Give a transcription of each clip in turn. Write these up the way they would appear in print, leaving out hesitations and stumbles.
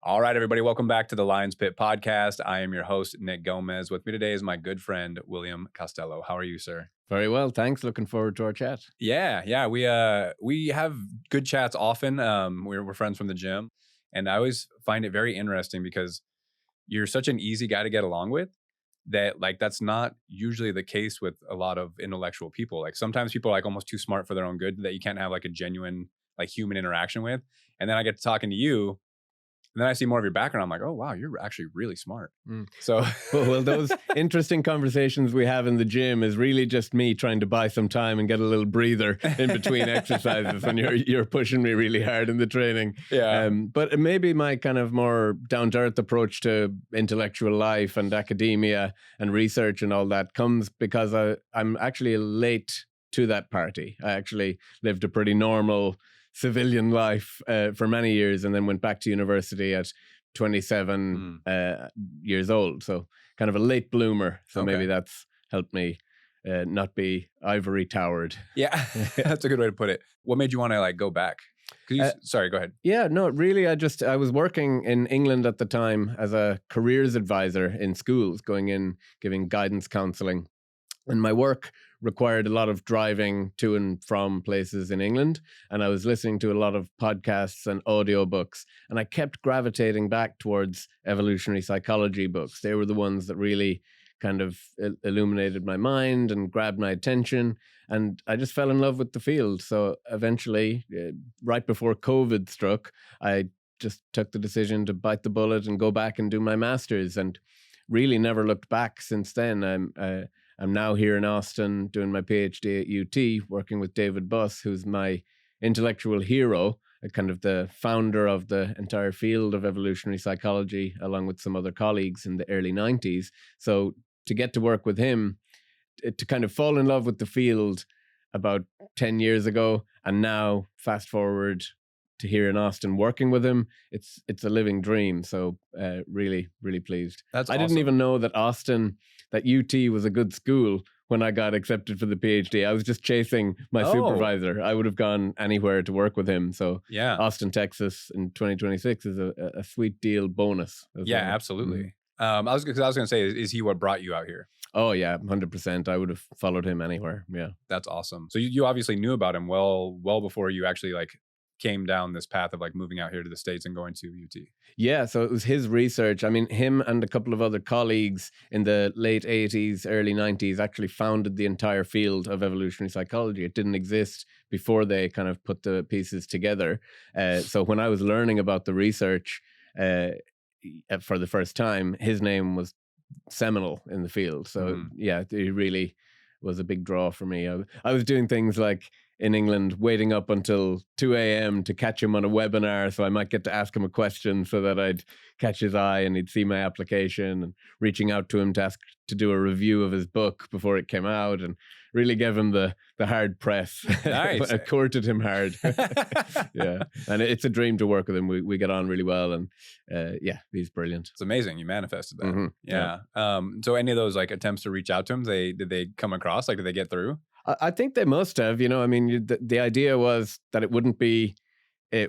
All right, everybody, welcome back to the Lions Pit podcast. I am your host, Nick Gomez. With me today is my good friend, William Costello. How are you, sir? Very well, thanks. Looking forward to our chat. Yeah, we have good chats often. We're friends from the gym, and I always find it very interesting because you're such an easy guy to get along with that that's not usually the case with a lot of intellectual people. Like sometimes people are like almost too smart for their own good that you can't have like a genuine like human interaction with. And then I get to talking to you. And then I see more of your background. I'm like, oh, wow, you're actually really smart. So, well, those interesting conversations we have in the gym is really just me trying to buy some time and get a little breather in between exercises when you're pushing me really hard in the training. Yeah. But maybe my kind of more down-to-earth approach to intellectual life and academia and research and all that comes because I'm actually late to that party. I actually lived a pretty normal civilian life for many years and then went back to university at 27 years old. So kind of a late bloomer. So Okay. Maybe that's helped me not be ivory towered. Yeah, that's a good way to put it. What made you want to like go back? Sorry, go ahead. Yeah, no, really, I was working in England at the time as a careers advisor in schools, going in, giving guidance counseling. And my work required a lot of driving to and from places in England. And I was listening to a lot of podcasts and audiobooks. And I kept gravitating back towards evolutionary psychology books. They were the ones that really kind of illuminated my mind and grabbed my attention. And I just fell in love with the field. So eventually, right before COVID struck, I just took the decision to bite the bullet and go back and do my master's, and really never looked back since then. I'm now here in Austin doing my PhD at UT, working with David Buss, who's my intellectual hero, kind of the founder of the entire field of evolutionary psychology, along with some other colleagues in the early 90s. So to get to work with him, to kind of fall in love with the field about 10 years ago, and now fast forward to here in Austin working with him, it's a living dream. So really, really pleased. That's I awesome. didn't even know that UT was a good school when I got accepted for the PhD. I was just chasing my supervisor. I would have gone anywhere to work with him. So Yeah, Austin, Texas in 2026 is a sweet deal bonus. Yeah, well. absolutely. I was going to say, is he what brought you out here? Oh yeah, 100%. I would have followed him anywhere. Yeah. That's awesome. So you obviously knew about him well before you actually like came down this path of like moving out here to the States and going to UT. Yeah, so it was his research. I mean, him and a couple of other colleagues in the late 80s, early 90s actually founded the entire field of evolutionary psychology. It didn't exist before they kind of put the pieces together. So when I was learning about the research for the first time, his name was seminal in the field. So yeah, he really was a big draw for me. I was doing things like in England, waiting up until 2 a.m. to catch him on a webinar, so I might get to ask him a question so that I'd catch his eye and he'd see my application, and reaching out to him to ask to do a review of his book before it came out, and really gave him the hard press. Nice. I courted him hard. Yeah, and it's a dream to work with him. We get on really well, and yeah, he's brilliant. It's amazing. You manifested that. Mm-hmm. Yeah. So any of those like attempts to reach out to him, did they come across? Like, did they get through? I think they must have. I mean, the idea was that it wouldn't be,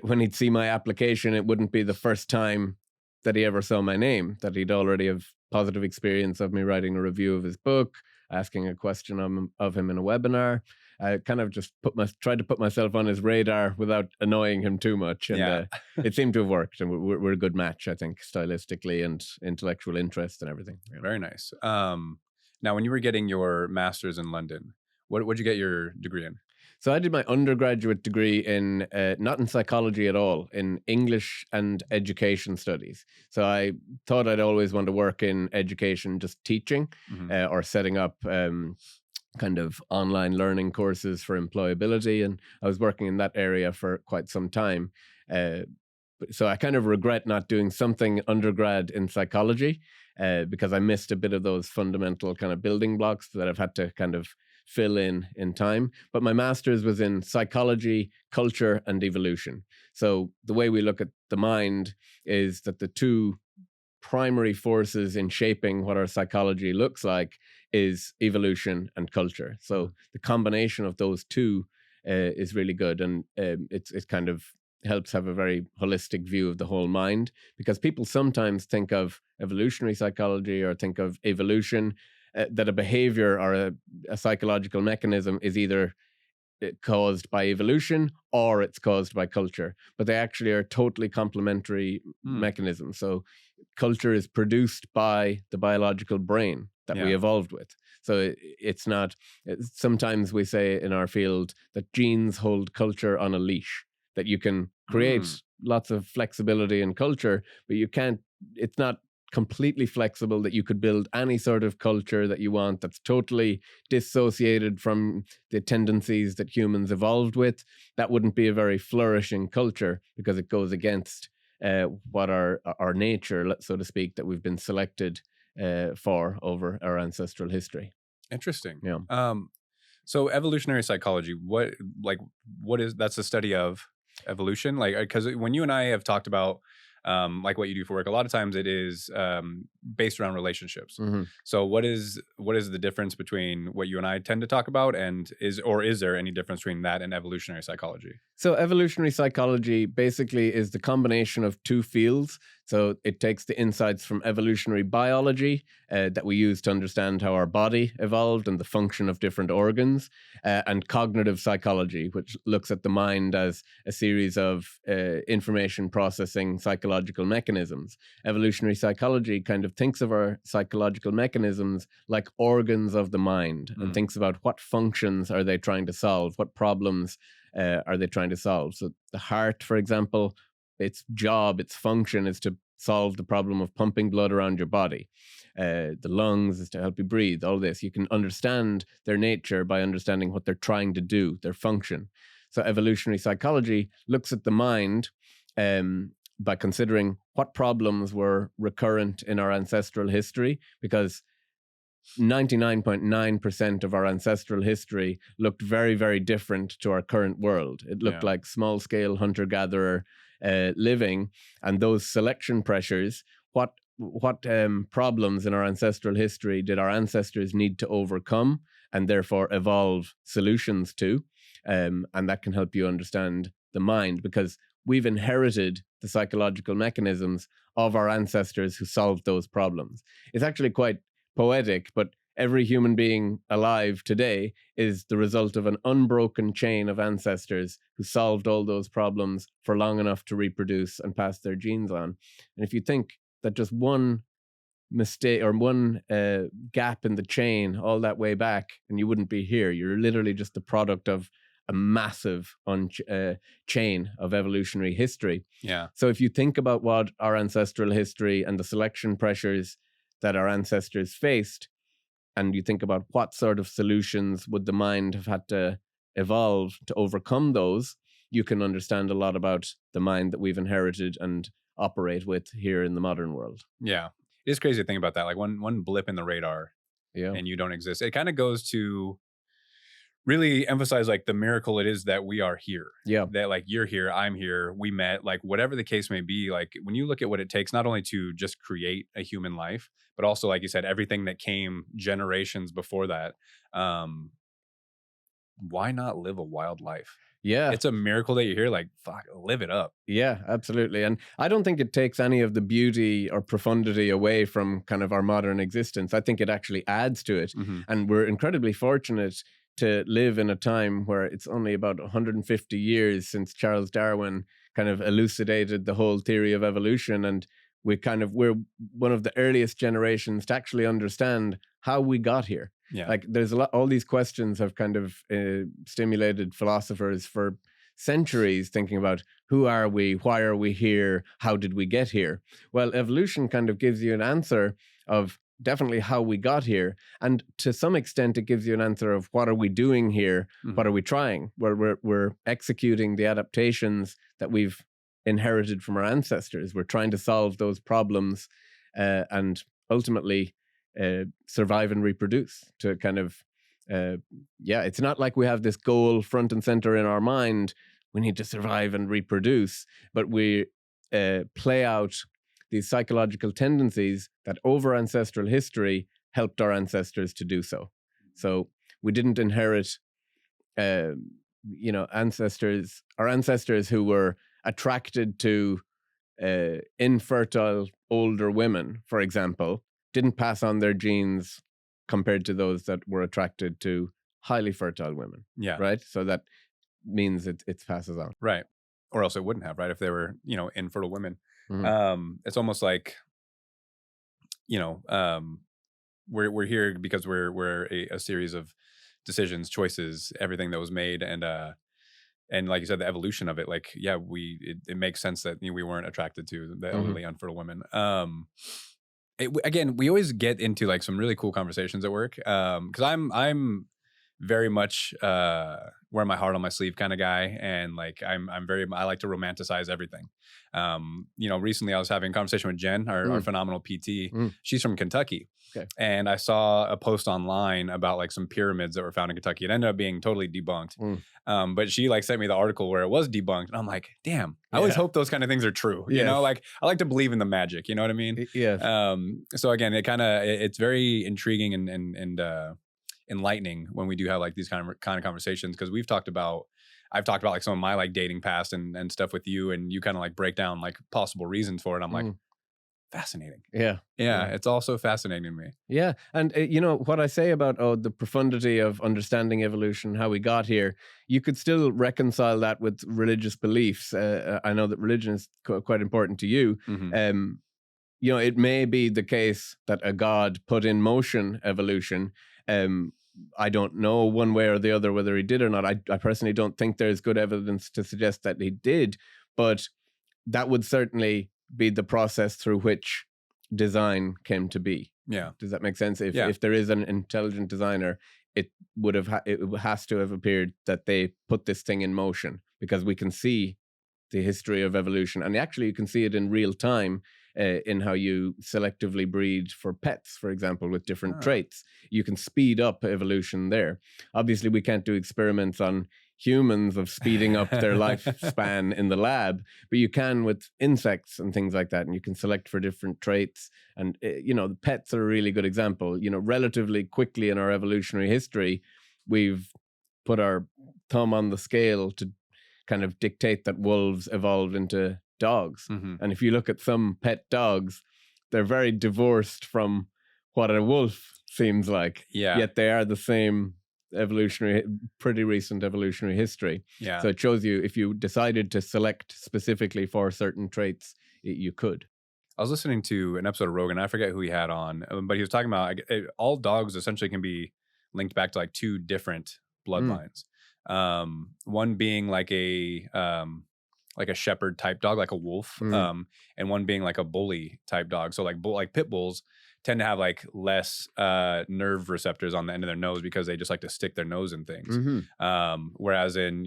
when he'd see my application, it wouldn't be the first time that he ever saw my name, that he'd already have positive experience of me writing a review of his book, asking a question of him in a webinar. I kind of just tried to put myself on his radar without annoying him too much. And it seemed to have worked. And we're a good match, I think, stylistically and intellectual interest and everything. Yeah. Very nice. Now, when you were getting your master's in London, what'd you get your degree in? So I did my undergraduate degree in, not in psychology at all, in English and education studies. So I thought I'd always want to work in education, just teaching, or setting up kind of online learning courses for employability. And I was working in that area for quite some time. So I kind of regret not doing something undergrad in psychology, because I missed a bit of those fundamental kind of building blocks that I've had to kind of fill in time. But my master's was in psychology, culture, and evolution. So the way we look at the mind is that the two primary forces in shaping what our psychology looks like is evolution and culture. So the combination of those two is really good. And it's kind of helps have a very holistic view of the whole mind, because people sometimes think of evolutionary psychology or think of evolution, that a behavior or a psychological mechanism is either caused by evolution or it's caused by culture, but they actually are totally complementary Hmm. mechanisms. So culture is produced by the biological brain that we Yeah. evolved with. So it's not, sometimes we say in our field that genes hold culture on a leash, that you can create Hmm. lots of flexibility in culture, but you can't, it's not completely flexible that you could build any sort of culture that you want that's totally dissociated from the tendencies that humans evolved with. That wouldn't be a very flourishing culture, because it goes against what our nature, so to speak, that we've been selected for over our ancestral history. Interesting. Yeah. So evolutionary psychology, what is that's the study of evolution? Like, because when you and I have talked about like what you do for work, a lot of times it is based around relationships. hmm So what is the difference between what you and I tend to talk about, and is there any difference between that and evolutionary psychology? So, evolutionary psychology basically is the combination of two fields. So, it takes the insights from evolutionary biology that we use to understand how our body evolved and the function of different organs, and cognitive psychology, which looks at the mind as a series of information processing psychological mechanisms. Evolutionary psychology kind of thinks of our psychological mechanisms like organs of the mind, and Mm. thinks about what functions are they trying to solve, what problems are they trying to solve. So the heart, for example, its job, its function is to solve the problem of pumping blood around your body. The lungs is to help you breathe. All this, you can understand their nature by understanding what they're trying to do, their function. So evolutionary psychology looks at the mind by considering what problems were recurrent in our ancestral history, because 99.9% of our ancestral history looked very, very different to our current world. It looked Yeah. like small scale hunter gatherer living, and those selection pressures. What problems in our ancestral history did our ancestors need to overcome and therefore evolve solutions to? And that can help you understand the mind, because we've inherited the psychological mechanisms of our ancestors who solved those problems. It's actually quite poetic, but every human being alive today is the result of an unbroken chain of ancestors who solved all those problems for long enough to reproduce and pass their genes on. And if you think that just one mistake or one gap in the chain all that way back, and you wouldn't be here, you're literally just the product of a massive chain of evolutionary history. Yeah. So if you think about what our ancestral history and the selection pressures that our ancestors faced, and you think about what sort of solutions would the mind have had to evolve to overcome those, you can understand a lot about the mind that we've inherited and operate with here in the modern world. Yeah. It is crazy to think about that. Like one blip in the radar Yeah. and you don't exist. It kind of goes to really emphasize like the miracle it is that we are here. Yeah. That like you're here, I'm here, we met, like whatever the case may be. Like when you look at what it takes, not only to just create a human life, but also like you said, everything that came generations before that. Um, why not live a wild life? Yeah. It's a miracle that you're here. Like fuck, live it up. Yeah, absolutely. And I don't think it takes any of the beauty or profundity away from kind of our modern existence. I think it actually adds to it. Mm-hmm. And we're incredibly fortunate to live in a time where it's only about 150 years since Charles Darwin kind of elucidated the whole theory of evolution. And we're one of the earliest generations to actually understand how we got here. Yeah. Like there's all these questions have kind of stimulated philosophers for centuries, thinking about who are we, why are we here, how did we get here? Well, evolution kind of gives you an answer of definitely how we got here, and to some extent it gives you an answer of what are we doing here, Mhm. what are we trying. Well, we're executing the adaptations that we've inherited from our ancestors. We're trying to solve those problems and ultimately survive and reproduce, to kind of it's not like we have this goal front and center in our mind. We need to survive and reproduce, but we play out these psychological tendencies that over ancestral history helped our ancestors to do so. So we didn't inherit, our ancestors who were attracted to infertile older women, for example, didn't pass on their genes compared to those that were attracted to highly fertile women. Yeah. Right. So that means it passes on. Right. Or else it wouldn't have, right? If they were, infertile women. It's almost like, we're here because we're a series of decisions, choices, everything that was made, and like you said, the evolution of it, like, yeah, it makes sense that we weren't attracted to the elderly unfertile women. Again, we always get into like some really cool conversations at work, because I'm very much wear my heart on my sleeve kind of guy, and like I like to romanticize everything. Recently I was having a conversation with Jen, our phenomenal PT. She's from Kentucky. Okay. And I saw a post online about like some pyramids that were found in Kentucky. It ended up being totally debunked. But she like sent me the article where it was debunked, and I'm like, damn, I always hope those kind of things are true. Yes. Like I like to believe in the magic, you know what I mean? Yes. So again, it's very intriguing and enlightening when we do have like these kind of conversations, because I've talked about like some of my like dating past and stuff with you, and you kind of like break down like possible reasons for it. I'm like, fascinating. Yeah. It's also fascinating to me. Yeah. And what I say about the profundity of understanding evolution, how we got here, you could still reconcile that with religious beliefs. I know that religion is quite important to you. It may be the case that a god put in motion evolution. I don't know one way or the other whether he did or not. I personally don't think there's good evidence to suggest that he did, but that would certainly be the process through which design came to be. Yeah. Does that make sense? If there is an intelligent designer, it has to have appeared that they put this thing in motion, because we can see the history of evolution, and actually you can see it in real time in how you selectively breed for pets, for example, with different traits. You can speed up evolution there. Obviously, we can't do experiments on humans of speeding up their lifespan in the lab, but you can with insects and things like that, and you can select for different traits. And the pets are a really good example. Relatively quickly in our evolutionary history, we've put our thumb on the scale to kind of dictate that wolves evolved into dogs. And if you look at some pet dogs, they're very divorced from what a wolf seems like. Yeah. Yet they are the same pretty recent evolutionary history. Yeah. So it shows you, if you decided to select specifically for certain traits, you could. I was listening to an episode of Rogan. I forget who he had on, but he was talking about all dogs essentially can be linked back to like two different bloodlines. One being like a shepherd type dog, like a wolf, and one being like a bully type dog. So like pit bulls tend to have like less nerve receptors on the end of their nose, because they just like to stick their nose in things. Whereas in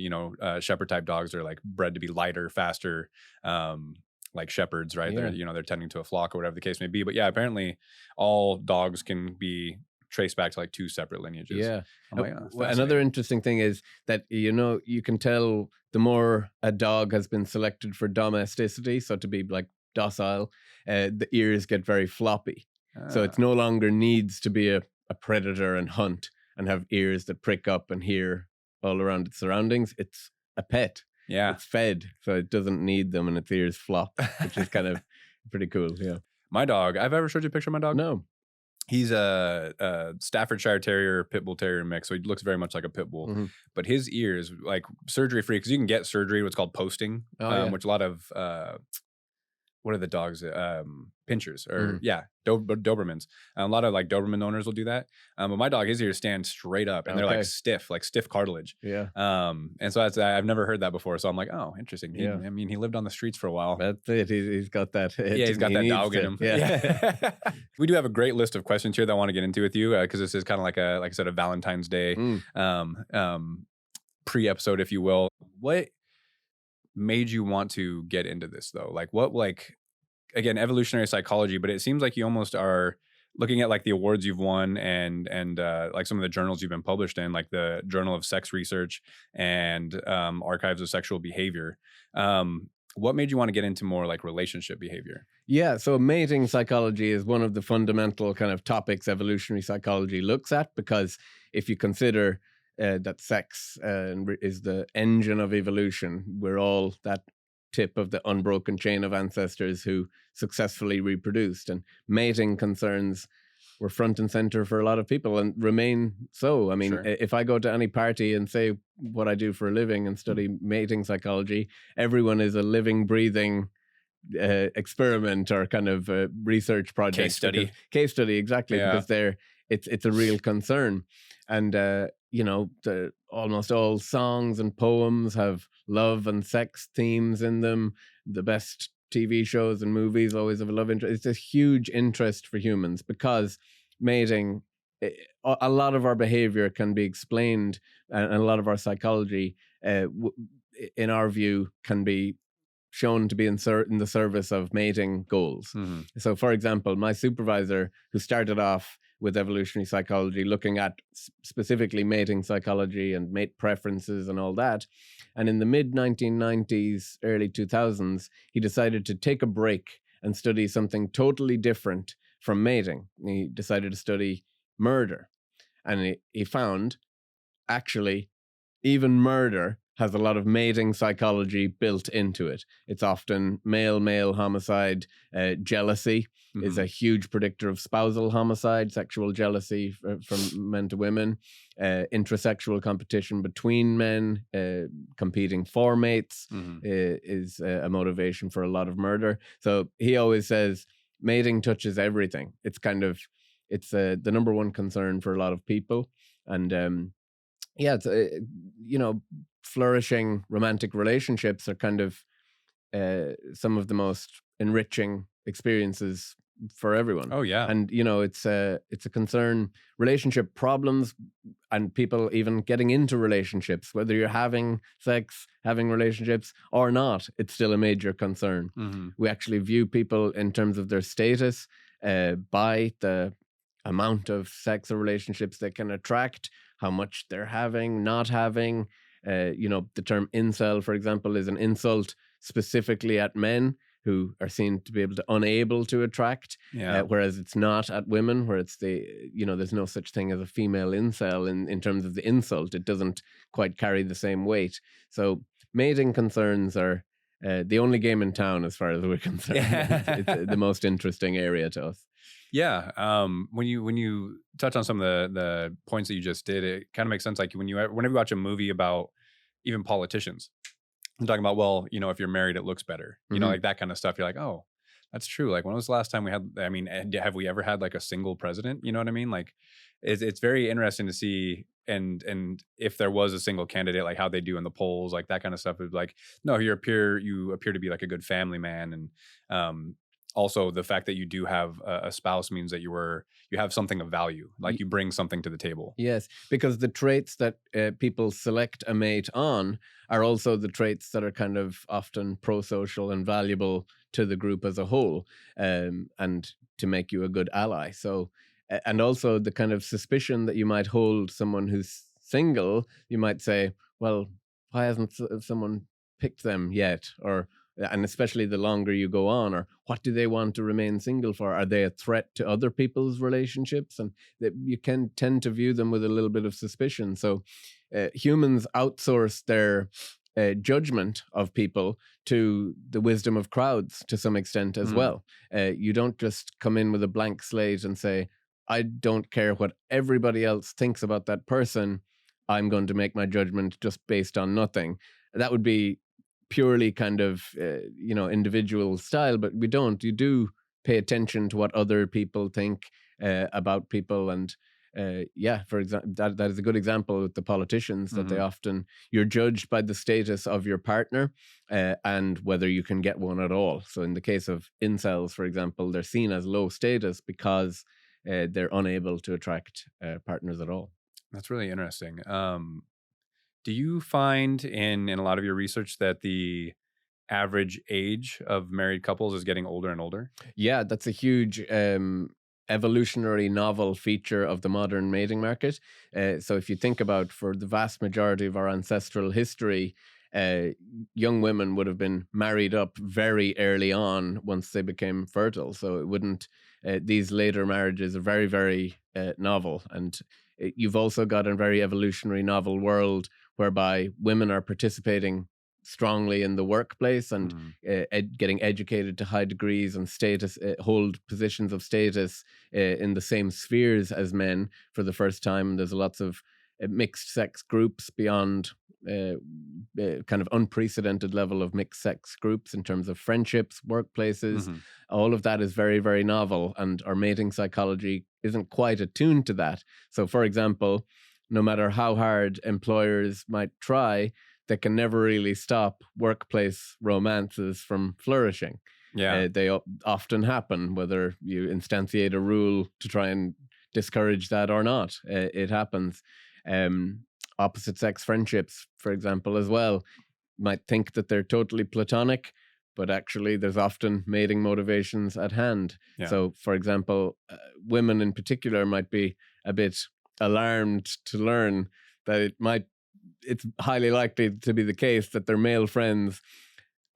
shepherd type dogs are like bred to be lighter, faster, like shepherds, right? Yeah. They're tending to a flock or whatever the case may be. But yeah, apparently all dogs can be traced back to like two separate lineages. Yeah. I'm like, Another interesting thing is that you can tell the more a dog has been selected for domesticity, so to be like docile, the ears get very floppy. So it no longer needs to be a predator and hunt and have ears that prick up and hear all around its surroundings. It's a pet. Yeah. It's fed, so it doesn't need them, and its ears flop, which is kind of pretty cool. Yeah. My dog, I've ever showed you a picture of my dog? No. He's a Staffordshire Terrier, Pit Bull Terrier mix, so he looks very much like a pit bull. But his ears, like surgery free, because you can get surgery, what's called posting, which a lot of what are the dogs? Pinchers or Dobermans. A lot of like Doberman owners will do that. But my dog, his ears stand straight up, and they're like stiff cartilage. Yeah. And so I've never heard that before. So I'm like, oh, interesting. He lived on the streets for a while. That's it. He's got that. He's got that dog in him. Yeah. We do have a great list of questions here that I want to get into with you, because this is kind of like I said, a Valentine's Day pre-episode, if you will. What made you want to get into this though? Like what, again, evolutionary psychology, but it seems like you almost are looking at like the awards you've won and like some of the journals you've been published in, like the Journal of Sex Research and Archives of Sexual Behavior. What made you want to get into more like relationship behavior? Yeah, so mating psychology is one of the fundamental kind of topics evolutionary psychology looks at, because if you consider that sex is the engine of evolution, we're all that tip of the unbroken chain of ancestors who successfully reproduced. And mating concerns were front and center for a lot of people and remain so. I mean, Sure. if I go to any party and say what I do for a living and study mating psychology, everyone is a living, breathing experiment or kind of research project. Case study, exactly, Yeah. because it's a real concern. And almost all songs and poems have love and sex themes in them. The best TV shows and movies always have a love interest. It's a huge interest for humans because mating, a lot of our behavior can be explained, and a lot of our psychology, in our view, can be shown to be in the service of mating goals. Mhm. So, for example, my supervisor, who started off with evolutionary psychology, looking at specifically mating psychology and mate preferences and all that, and in the mid-1990s, early 2000s, he decided to take a break and study something totally different from mating. He decided to study murder. And he found, actually, even murder has a lot of mating psychology built into it. It's often male-male homicide. Jealousy is a huge predictor of spousal homicide, sexual jealousy from men to women. Intrasexual competition between men, competing for mates, is a motivation for a lot of murder. So he always says mating touches everything. It's the number one concern for a lot of people. And it's flourishing romantic relationships are kind of some of the most enriching experiences for everyone. Oh yeah. And it's a concern. Relationship problems and people even getting into relationships, whether you're having sex, having relationships or not, it's still a major concern. We actually view people in terms of their status by the amount of sex or relationships they can attract, how much they're having, not having. The term incel, for example, is an insult specifically at men who are seen to be unable to attract, whereas it's not at women, where it's there's no such thing as a female incel in terms of the insult. It doesn't quite carry the same weight. So mating concerns are the only game in town as far as we're concerned. It's the most interesting area to us. Yeah. When you touch on some of the points that you just did, it kind of makes sense. Like whenever you watch a movie about even politicians, I'm talking about, well, if you're married, it looks better, like that kind of stuff. You're like, oh, that's true. Like, when was the last time we had, have we ever had like a single president? You know what I mean? Like, it's very interesting to see. And if there was a single candidate, like how they do in the polls, like that kind of stuff is like, no, you appear to be like a good family man. And, also the fact that you do have a spouse means that you have something of value, like you bring something to the table. Yes, because the traits that people select a mate on are also the traits that are kind of often pro-social and valuable to the group as a whole, and to make you a good ally. So, and also the kind of suspicion that you might hold someone who's single, you might say, well, why hasn't someone picked them yet? And especially the longer you go on, or what do they want to remain single for? Are they a threat to other people's relationships? And you can tend to view them with a little bit of suspicion. So humans outsource their judgment of people to the wisdom of crowds to some extent as well. You don't just come in with a blank slate and say, I don't care what everybody else thinks about that person. I'm going to make my judgment just based on nothing. That would be purely kind of individual style, but we don't. You do pay attention to what other people think about people, and for example, that is a good example with the politicians, that they often, you're judged by the status of your partner and whether you can get one at all. So in the case of incels, for example, they're seen as low status because they're unable to attract partners at all. That's really interesting. Do you find in a lot of your research that the average age of married couples is getting older and older? Yeah, that's a huge evolutionary novel feature of the modern mating market. So if you think about, for the vast majority of our ancestral history, young women would have been married up very early on once they became fertile. So it wouldn't, these later marriages are very, very novel. And you've also got a very evolutionary novel world whereby women are participating strongly in the workplace and Mhm. getting educated to high degrees and status, hold positions of status in the same spheres as men for the first time. There's lots of mixed sex groups beyond kind of unprecedented level of mixed sex groups in terms of friendships, workplaces. Mhm. All of that is very, very novel, and our mating psychology isn't quite attuned to that. So, for example, no matter how hard employers might try, they can never really stop workplace romances from flourishing. Yeah. They often happen, whether you instantiate a rule to try and discourage that or not. It happens. Um, Opposite sex friendships, for example, as well, might think that they're totally platonic, but actually there's often mating motivations at hand. Yeah. So, for example, women in particular might be a bit alarmed to learn that it's highly likely to be the case that their male friends,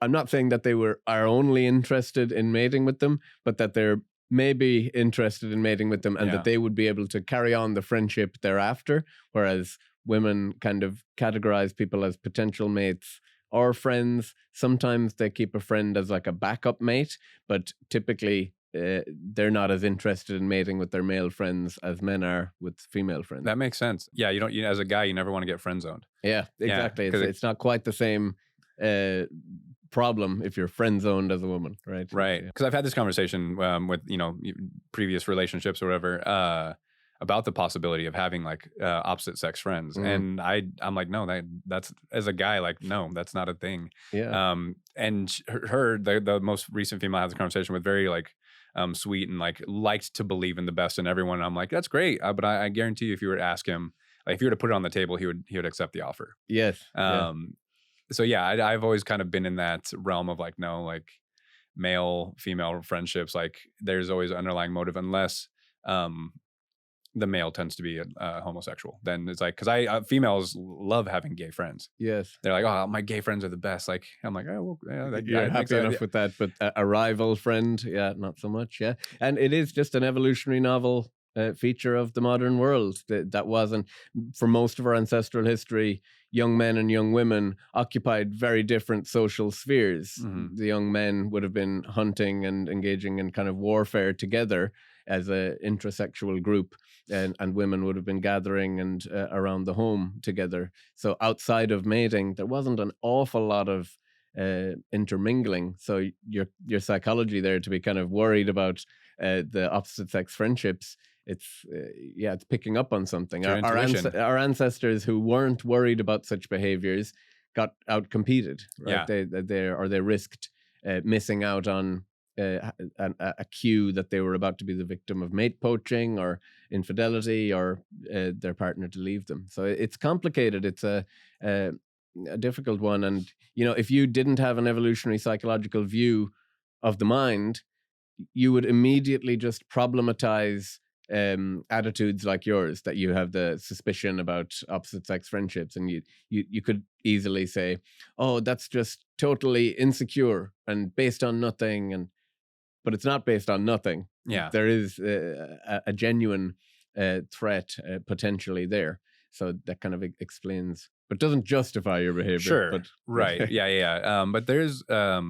I'm not saying that are only interested in mating with them, but that they're maybe interested in mating with them, and Yeah. that they would be able to carry on the friendship thereafter, whereas women kind of categorize people as potential mates or friends. Sometimes they keep a friend as like a backup mate, but typically they're not as interested in mating with their male friends as men are with female friends. That makes sense. Yeah, as a guy, you never want to get friend zoned. Yeah, exactly. Yeah, It's not quite the same problem if you're friend zoned as a woman, right? Right. Because I've had this conversation with previous relationships or whatever about the possibility of having like opposite sex friends, and I'm like, no, that's as a guy, like, no, that's not a thing. Yeah. And the most recent female I had the conversation with, very like sweet and like liked to believe in the best in everyone. And I'm like, that's great, but I guarantee you, if you were to ask him, like, if you were to put it on the table, he would accept the offer. Yes. So yeah, I've always kind of been in that realm of like, no, like male female friendships, like there's always an underlying motive, unless the male tends to be homosexual. Then it's like, because females love having gay friends. Yes. They're like, oh, my gay friends are the best. Like, I'm like, oh, well, yeah, you're happy enough with that, but a rival friend, yeah, not so much. Yeah, and it is just an evolutionary novel feature of the modern world. That wasn't, for most of our ancestral history, young men and young women occupied very different social spheres. Mhm. The young men would have been hunting and engaging in kind of warfare together as a intrasexual group, and women would have been gathering and around the home together. So outside of mating, there wasn't an awful lot of intermingling. So your psychology there to be kind of worried about the opposite sex friendships, it's picking up on something. Our ancestors who weren't worried about such behaviors got outcompeted, right? Yeah. They risked missing out on a cue that they were about to be the victim of mate poaching or infidelity, or their partner to leave them. So it's complicated. It's a difficult one. And if you didn't have an evolutionary psychological view of the mind, you would immediately just problematize attitudes like yours, that you have the suspicion about opposite sex friendships, and you could easily say, oh, that's just totally insecure and based on nothing. But it's not based on nothing. Yeah. There is a genuine threat potentially there. So that kind of explains, but doesn't justify your behavior. Sure. But Right. Yeah. But there's a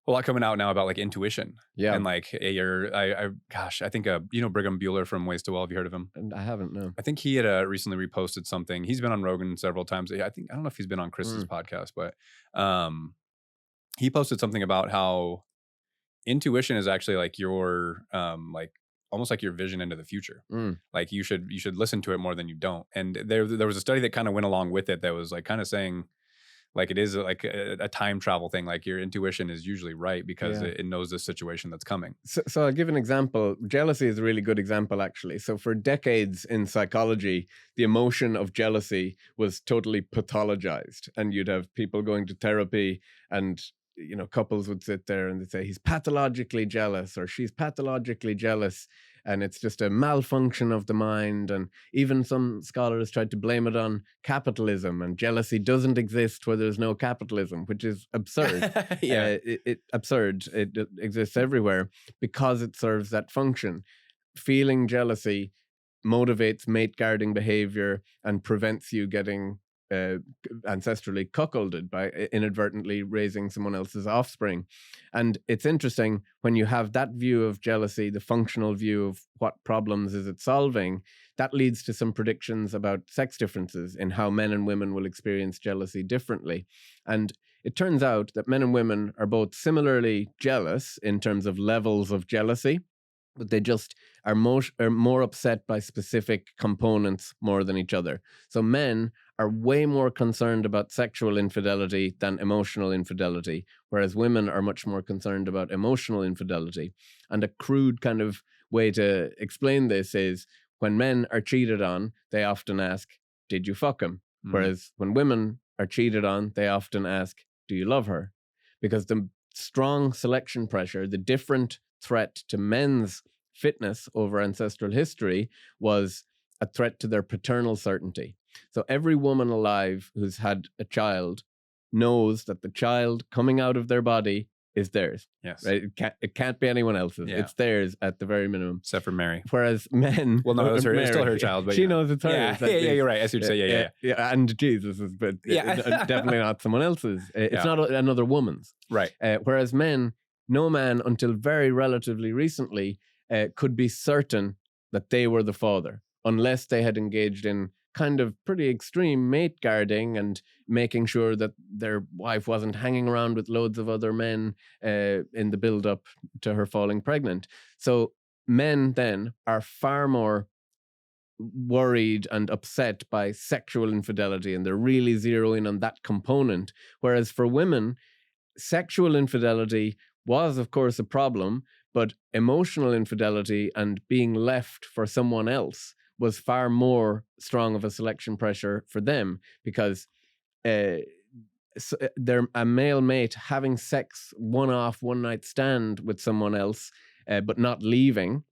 lot coming out now about like intuition. Yeah. And like I think Brigham Bueller from Ways to Well. Have you heard of him? And I haven't, no. I think he had recently reposted something. He's been on Rogan several times. I don't know if he's been on Chris's podcast, but he posted something about how intuition is actually like your like almost like your vision into the future. Like you should listen to it more than you don't. And there was a study that kind of went along with it that was like kind of saying like it is like a time travel thing. Like your intuition is usually right because it knows the situation that's coming. So I'll give an example. Jealousy is a really good example, actually. So for decades in psychology, the emotion of jealousy was totally pathologized, and you'd have people going to therapy, and couples would sit there and they'd say, he's pathologically jealous, or she's pathologically jealous, and it's just a malfunction of the mind. And even some scholars tried to blame it on capitalism, and jealousy doesn't exist where there's no capitalism, which is absurd. Yeah. Absurd. It exists everywhere because it serves that function. Feeling jealousy motivates mate guarding behavior and prevents you getting ancestrally cuckolded by inadvertently raising someone else's offspring. And it's interesting when you have that view of jealousy, the functional view of what problems is it solving, that leads to some predictions about sex differences in how men and women will experience jealousy differently. And it turns out that men and women are both similarly jealous in terms of levels of jealousy, but they just are more upset by specific components more than each other. So men are way more concerned about sexual infidelity than emotional infidelity, whereas women are much more concerned about emotional infidelity. And a crude kind of way to explain this is when men are cheated on, they often ask, "Did you fuck him?" Whereas when women are cheated on, they often ask, "Do you love her?" Because the strong selection pressure, the different threat to men's fitness over ancestral history was a threat to their paternal certainty. So every woman alive who's had a child knows that the child coming out of their body is theirs. Yes. Right? It can't be anyone else's. Yeah. It's theirs at the very minimum. Except for Mary. Whereas men... Well, no, it was still her child. But she knows it's hers. Yeah, you're right. I see what you're saying. Yeah, and Jesus's, but definitely not someone else's. It's not another woman's. Right. Whereas men, no man until very relatively recently could be certain that they were the father, unless they had engaged in kind of pretty extreme mate guarding and making sure that their wife wasn't hanging around with loads of other men in the build-up to her falling pregnant. So men then are far more worried and upset by sexual infidelity, and they're really zeroing on that component. Whereas for women, sexual infidelity was, of course, a problem, but emotional infidelity and being left for someone else was far more strong of a selection pressure for them, because they're a male mate having sex one-off, one-night stand with someone else, but not leaving,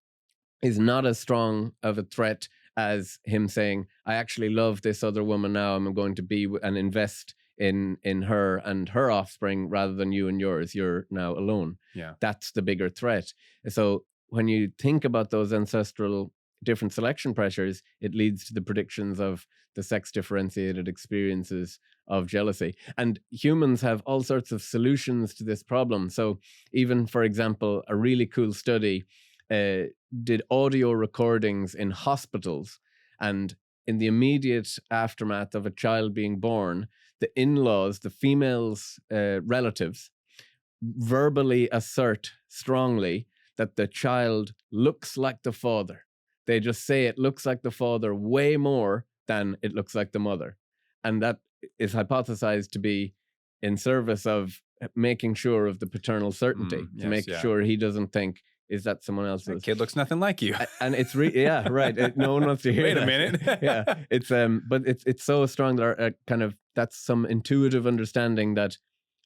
is not as strong of a threat as him saying, "I actually love this other woman now. I'm going to be and invest in her and her offspring rather than you and yours. You're now alone." Yeah. That's the bigger threat. So when you think about those ancestral different selection pressures, it leads to the predictions of the sex differentiated experiences of jealousy. And humans have all sorts of solutions to this problem. So even, for example, a really cool study did audio recordings in hospitals, and in the immediate aftermath of a child being born, the in-laws, the female's relatives, verbally assert strongly that the child looks like the father. They just say it looks like the father way more than it looks like the mother. And that is hypothesized to be in service of making sure of the paternal certainty, to make sure he doesn't think, is that someone else's? That kid looks nothing like you. And it's yeah, right. No one wants to hear Wait that. a minute. Yeah, it's but it's so strong that kind of that's some intuitive understanding that,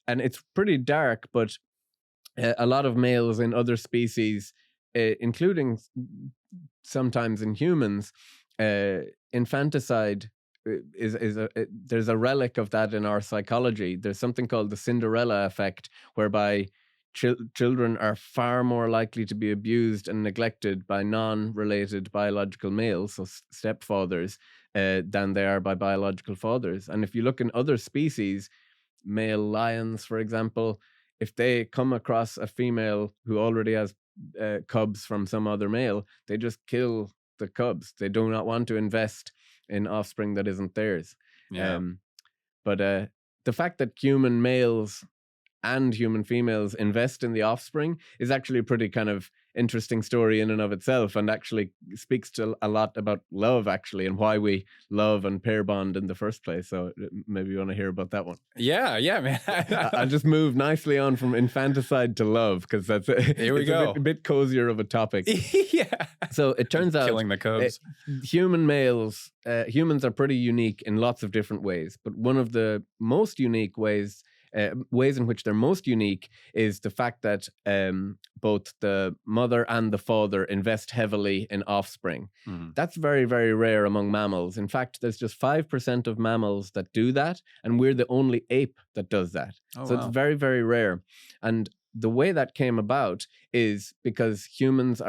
and it's pretty dark, but a lot of males in other species, including sometimes in humans, infanticide there's a relic of that in our psychology. There's something called the Cinderella effect, whereby children are far more likely to be abused and neglected by non-related biological males, so stepfathers, than they are by biological fathers. And if you look in other species, male lions, for example, if they come across a female who already has cubs from some other male, they just kill the cubs. They do not want to invest in offspring that isn't theirs. Yeah. But the fact that human males and human females invest in the offspring is actually a pretty kind of interesting story in and of itself, and actually speaks to a lot about love, actually, and why we love and pair bond in the first place. So maybe you want to hear about that one. Yeah, man. I'll just move nicely on from infanticide to love, because that's Here we go. A bit cozier of a topic. Yeah. So it turns out killing the cubs. Humans are pretty unique in lots of different ways, but one of the most unique ways in which they're most unique is the fact that both the mother and the father invest heavily in offspring. Mm-hmm. That's very, very rare among mammals. In fact, there's just 5% of mammals that do that, and we're the only ape that does that. So it's very, very rare. And the way that came about is because humans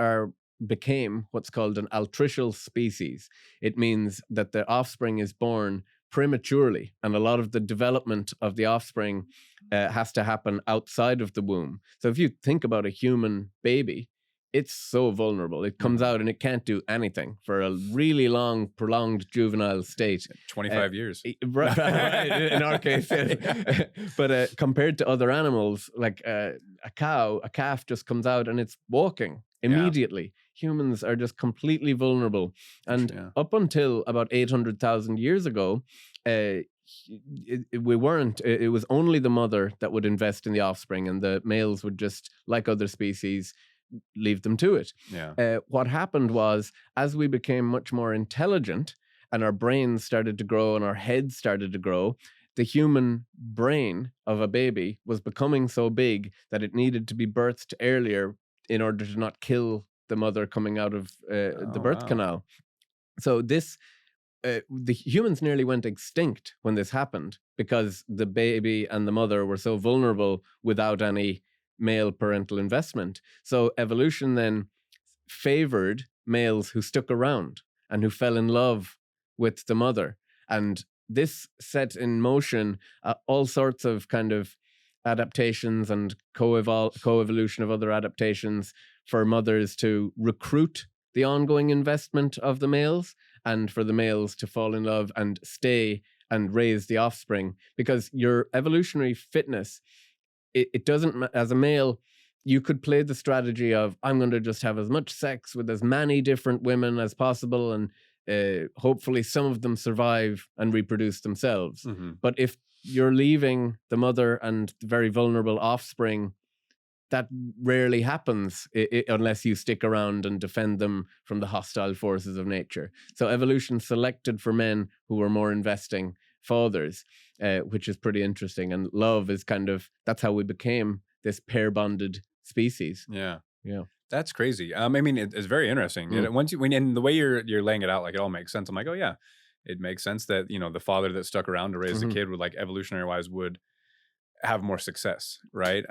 became what's called an altricial species. It means that the offspring is born prematurely, and a lot of the development of the offspring has to happen outside of the womb. So if you think about a human baby, it's so vulnerable. It comes out and it can't do anything for a really long, prolonged juvenile state. 25 years. Right, in our case, yes. But compared to other animals, like a calf just comes out and it's walking immediately. Humans are just completely vulnerable. And up until about 800,000 years ago, we weren't. It was only the mother that would invest in the offspring, and the males would just, like other species, leave them to it. What happened was, as we became much more intelligent and our brains started to grow and our heads started to grow, the human brain of a baby was becoming so big that it needed to be birthed earlier in order to not kill the mother coming out of the birth canal. So this the humans nearly went extinct when this happened, because the baby and the mother were so vulnerable without any male parental investment. So evolution then favored males who stuck around and who fell in love with the mother. And this set in motion all sorts of kind of adaptations and co-evolution of other adaptations for mothers to recruit the ongoing investment of the males, and for the males to fall in love and stay and raise the offspring. Because your evolutionary fitness, it doesn't, as a male, you could play the strategy of, I'm going to just have as much sex with as many different women as possible, and hopefully some of them survive and reproduce themselves. But if you're leaving the mother and the very vulnerable offspring, that rarely happens unless you stick around and defend them from the hostile forces of nature. So evolution selected for men who were more investing fathers, which is pretty interesting. And love is kind of, that's how we became this pair-bonded species. Yeah. Yeah. That's crazy. I mean, it's very interesting. And the way you're laying it out, like, it all makes sense. I'm like, oh yeah, it makes sense that, the father that stuck around to raise the kid would, like, evolutionary wise, would have more success, right?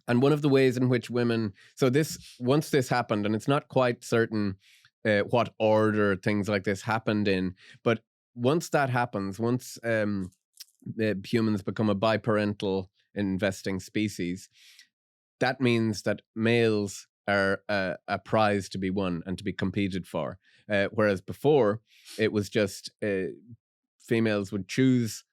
And one of the ways in which women, so once this happened, and it's not quite certain what order things like this happened in, but once that happens, once humans become a biparental investing species, that means that males are a prize to be won and to be competed for. Whereas before, it was just females would choose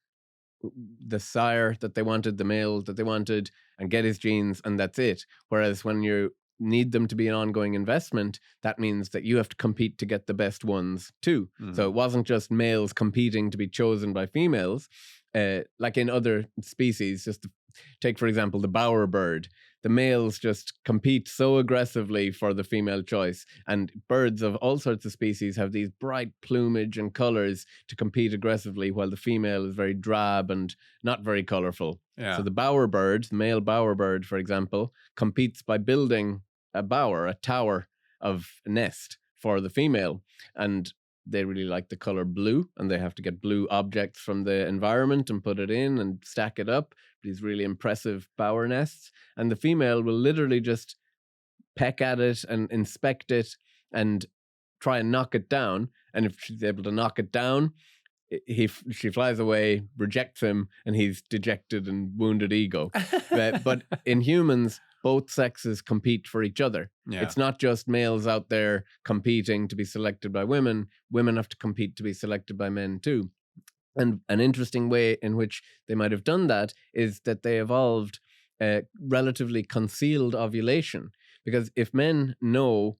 the sire that they wanted, the male that they wanted, and get his genes, and that's it. Whereas when you need them to be an ongoing investment, that means that you have to compete to get the best ones too. So it wasn't just males competing to be chosen by females. Like in other species, just take, for example, the bowerbird. The males just compete so aggressively for the female choice, and birds of all sorts of species have these bright plumage and colors to compete aggressively, while the female is very drab and not very colorful. So the bowerbird, the male bowerbird, for example, competes by building a bower, a tower of a nest for the female, and they really like the color blue, and they have to get blue objects from the environment and put it in and stack it up, these really impressive bower nests. And the female will literally just peck at it and inspect it and try and knock it down. And if she's able to knock it down, she flies away, rejects him, and he's dejected and wounded ego. But in humans, both sexes compete for each other. It's not just males out there competing to be selected by women. Women have to compete to be selected by men too. And an interesting way in which they might have done that is that they evolved relatively concealed ovulation. Because if men know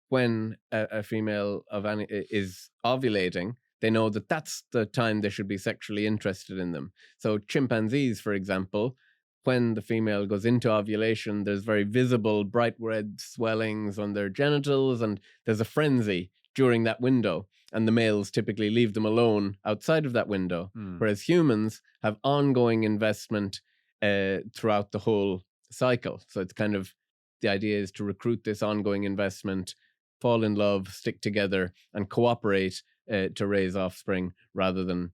when a female is ovulating, they know that that's the time they should be sexually interested in them. So chimpanzees, for example, when the female goes into ovulation, there's very visible bright red swellings on their genitals, and there's a frenzy during that window. And the males typically leave them alone outside of that window. Whereas humans have ongoing investment throughout the whole cycle. So it's kind of, the idea is to recruit this ongoing investment, fall in love, stick together, and cooperate to raise offspring, rather than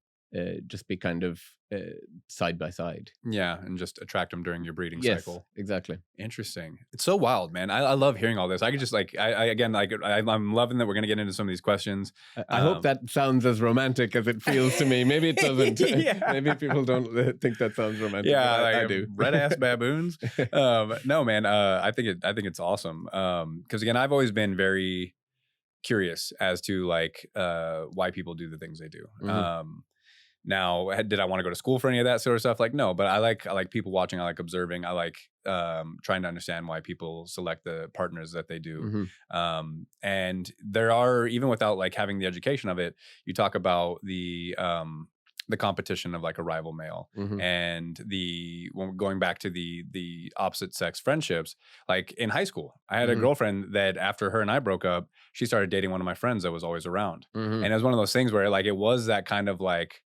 just be kind of side by side. Yeah, and just attract them during your breeding Yes, cycle. exactly. Interesting. It's so wild, man. I love hearing all this. I could just like I again like I'm loving that we're gonna get into some of these questions. I hope that sounds as romantic as it feels to me. Maybe it doesn't. Yeah. Maybe people don't think that sounds romantic. Yeah, but like I do. red ass baboons. No, man. I think it's awesome. Because again, I've always been very curious as to like why people do the things they do. Mhm. Now, did I want to go to school for any of that sort of stuff? Like, no, but I like people watching. I like observing. I like trying to understand why people select the partners that they do. And there are, even without like having the education of it, you talk about the competition of like a rival male and when we're going back to the opposite sex friendships. Like in high school, I had a girlfriend that after her and I broke up, she started dating one of my friends that was always around. And it was one of those things where like it was that kind of like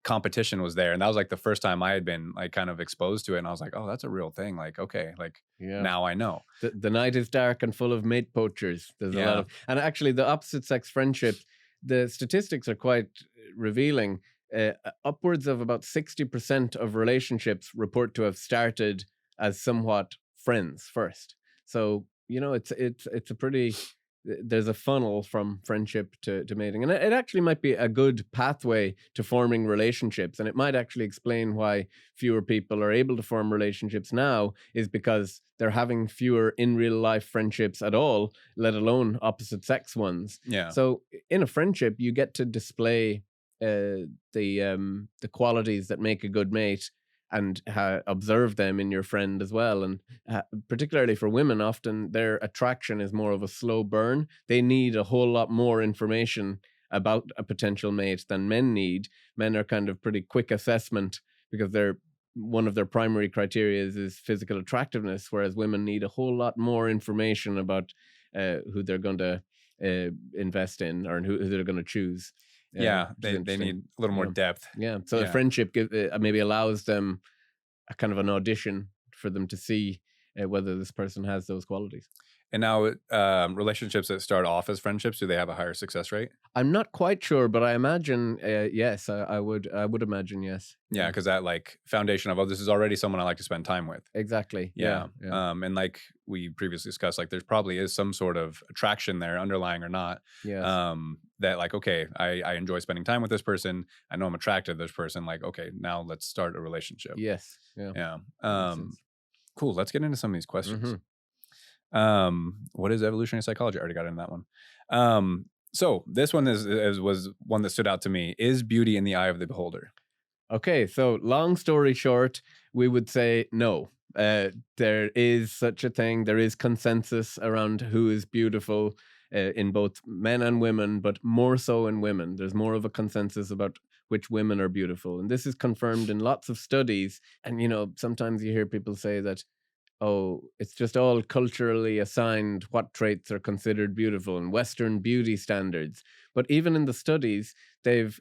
competition was there, and that was like the first time I had been like kind of exposed to it, and I was like, oh, that's a real thing. Like, okay, like now I know. The night is dark and full of mate poachers. There's a lot of, and actually the opposite sex friendships, the statistics are quite revealing. Upwards of about 60% of relationships report to have started as somewhat friends first. So it's a pretty, there's a funnel from friendship to mating, and it actually might be a good pathway to forming relationships, and it might actually explain why fewer people are able to form relationships now, is because they're having fewer in real life friendships at all, let alone opposite sex ones. Yeah. So in a friendship, you get to display the qualities that make a good mate, and observe them in your friend as well. And particularly for women, often their attraction is more of a slow burn. They need a whole lot more information about a potential mate than men need. Men are kind of pretty quick assessment because one of their primary criteria is physical attractiveness, whereas women need a whole lot more information about who they're going to invest in, or who they're going to choose. They need a little more depth. So a friendship maybe allows them a kind of an audition for them to see whether this person has those qualities. And now relationships that start off as friendships, do they have a higher success rate? I'm not quite sure, but I imagine yes. I would imagine yes. Yeah, because that like foundation of, oh, this is already someone I like to spend time with. Exactly. Yeah. And like we previously discussed, like there's probably is some sort of attraction there, underlying or not. Yes. That like, okay, I enjoy spending time with this person. I know I'm attracted to this person. Like, okay, now let's start a relationship. Yes. Yeah. Cool. Let's get into some of these questions. What is evolutionary psychology? I already got into that one. So this one was one that stood out to me. Is beauty in the eye of the beholder? Okay, so long story short, we would say no. There is such a thing. There is consensus around who is beautiful in both men and women, but more so in women. There's more of a consensus about which women are beautiful. And this is confirmed in lots of studies. And, sometimes you hear people say that, oh, it's just all culturally assigned what traits are considered beautiful and Western beauty standards. But even in the studies, they've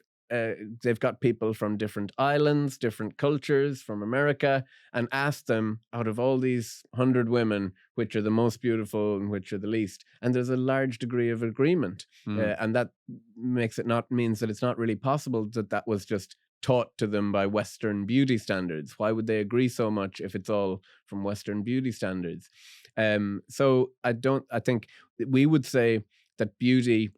got people from different islands, different cultures, from America, and asked them, out of all these 100 women, which are the most beautiful and which are the least. And there's a large degree of agreement. And that means that it's not really possible that was just taught to them by Western beauty standards. Why would they agree so much if it's all from Western beauty standards? So I think we would say that beauty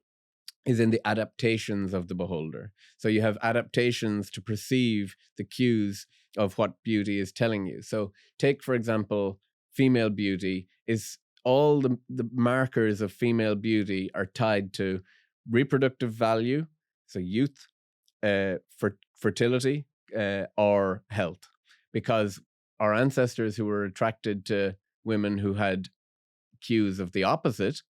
is in the adaptations of the beholder. So you have adaptations to perceive the cues of what beauty is telling you. So take, for example, female beauty is all the markers of female beauty are tied to reproductive value, so youth, fertility, or health, because our ancestors who were attracted to women who had cues of the opposite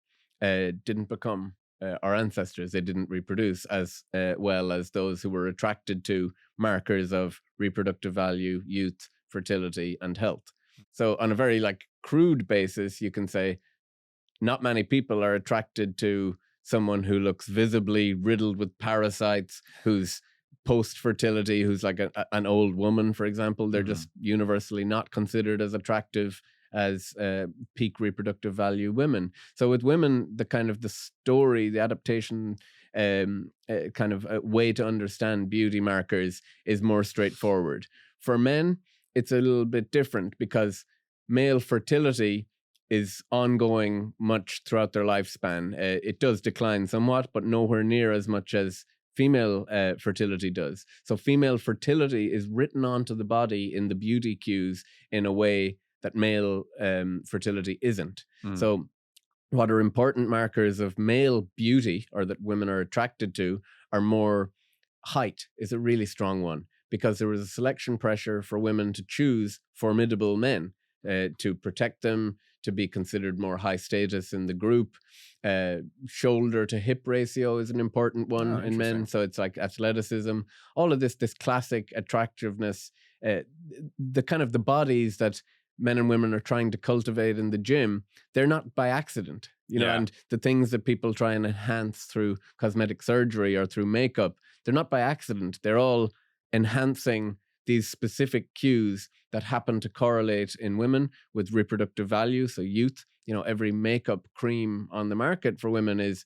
didn't become our ancestors. They didn't reproduce as well as those who were attracted to markers of reproductive value, youth, fertility, and health. So on a very crude basis, you can say not many people are attracted to someone who looks visibly riddled with parasites, who's post-fertility, who's like an old woman, for example. They're just universally not considered as attractive as peak reproductive value women. So with women, the story, the adaptation kind of a way to understand beauty markers is more straightforward. For men, it's a little bit different because male fertility is ongoing much throughout their lifespan. It does decline somewhat, but nowhere near as much as female fertility does. So female fertility is written onto the body in the beauty cues in a way that male fertility isn't. So what are important markers of male beauty, or that women are attracted to, are more height is a really strong one, because there was a selection pressure for women to choose formidable men to protect them, to be considered more high status in the group. Shoulder to hip ratio is an important one in men. So it's like athleticism, all of this classic attractiveness, the kind of the bodies that men and women are trying to cultivate in the gym, they're not by accident, you know, and the things that people try and enhance through cosmetic surgery or through makeup, they're not by accident. They're all enhancing these specific cues that happen to correlate in women with reproductive value. So youth, you know, every makeup cream on the market for women is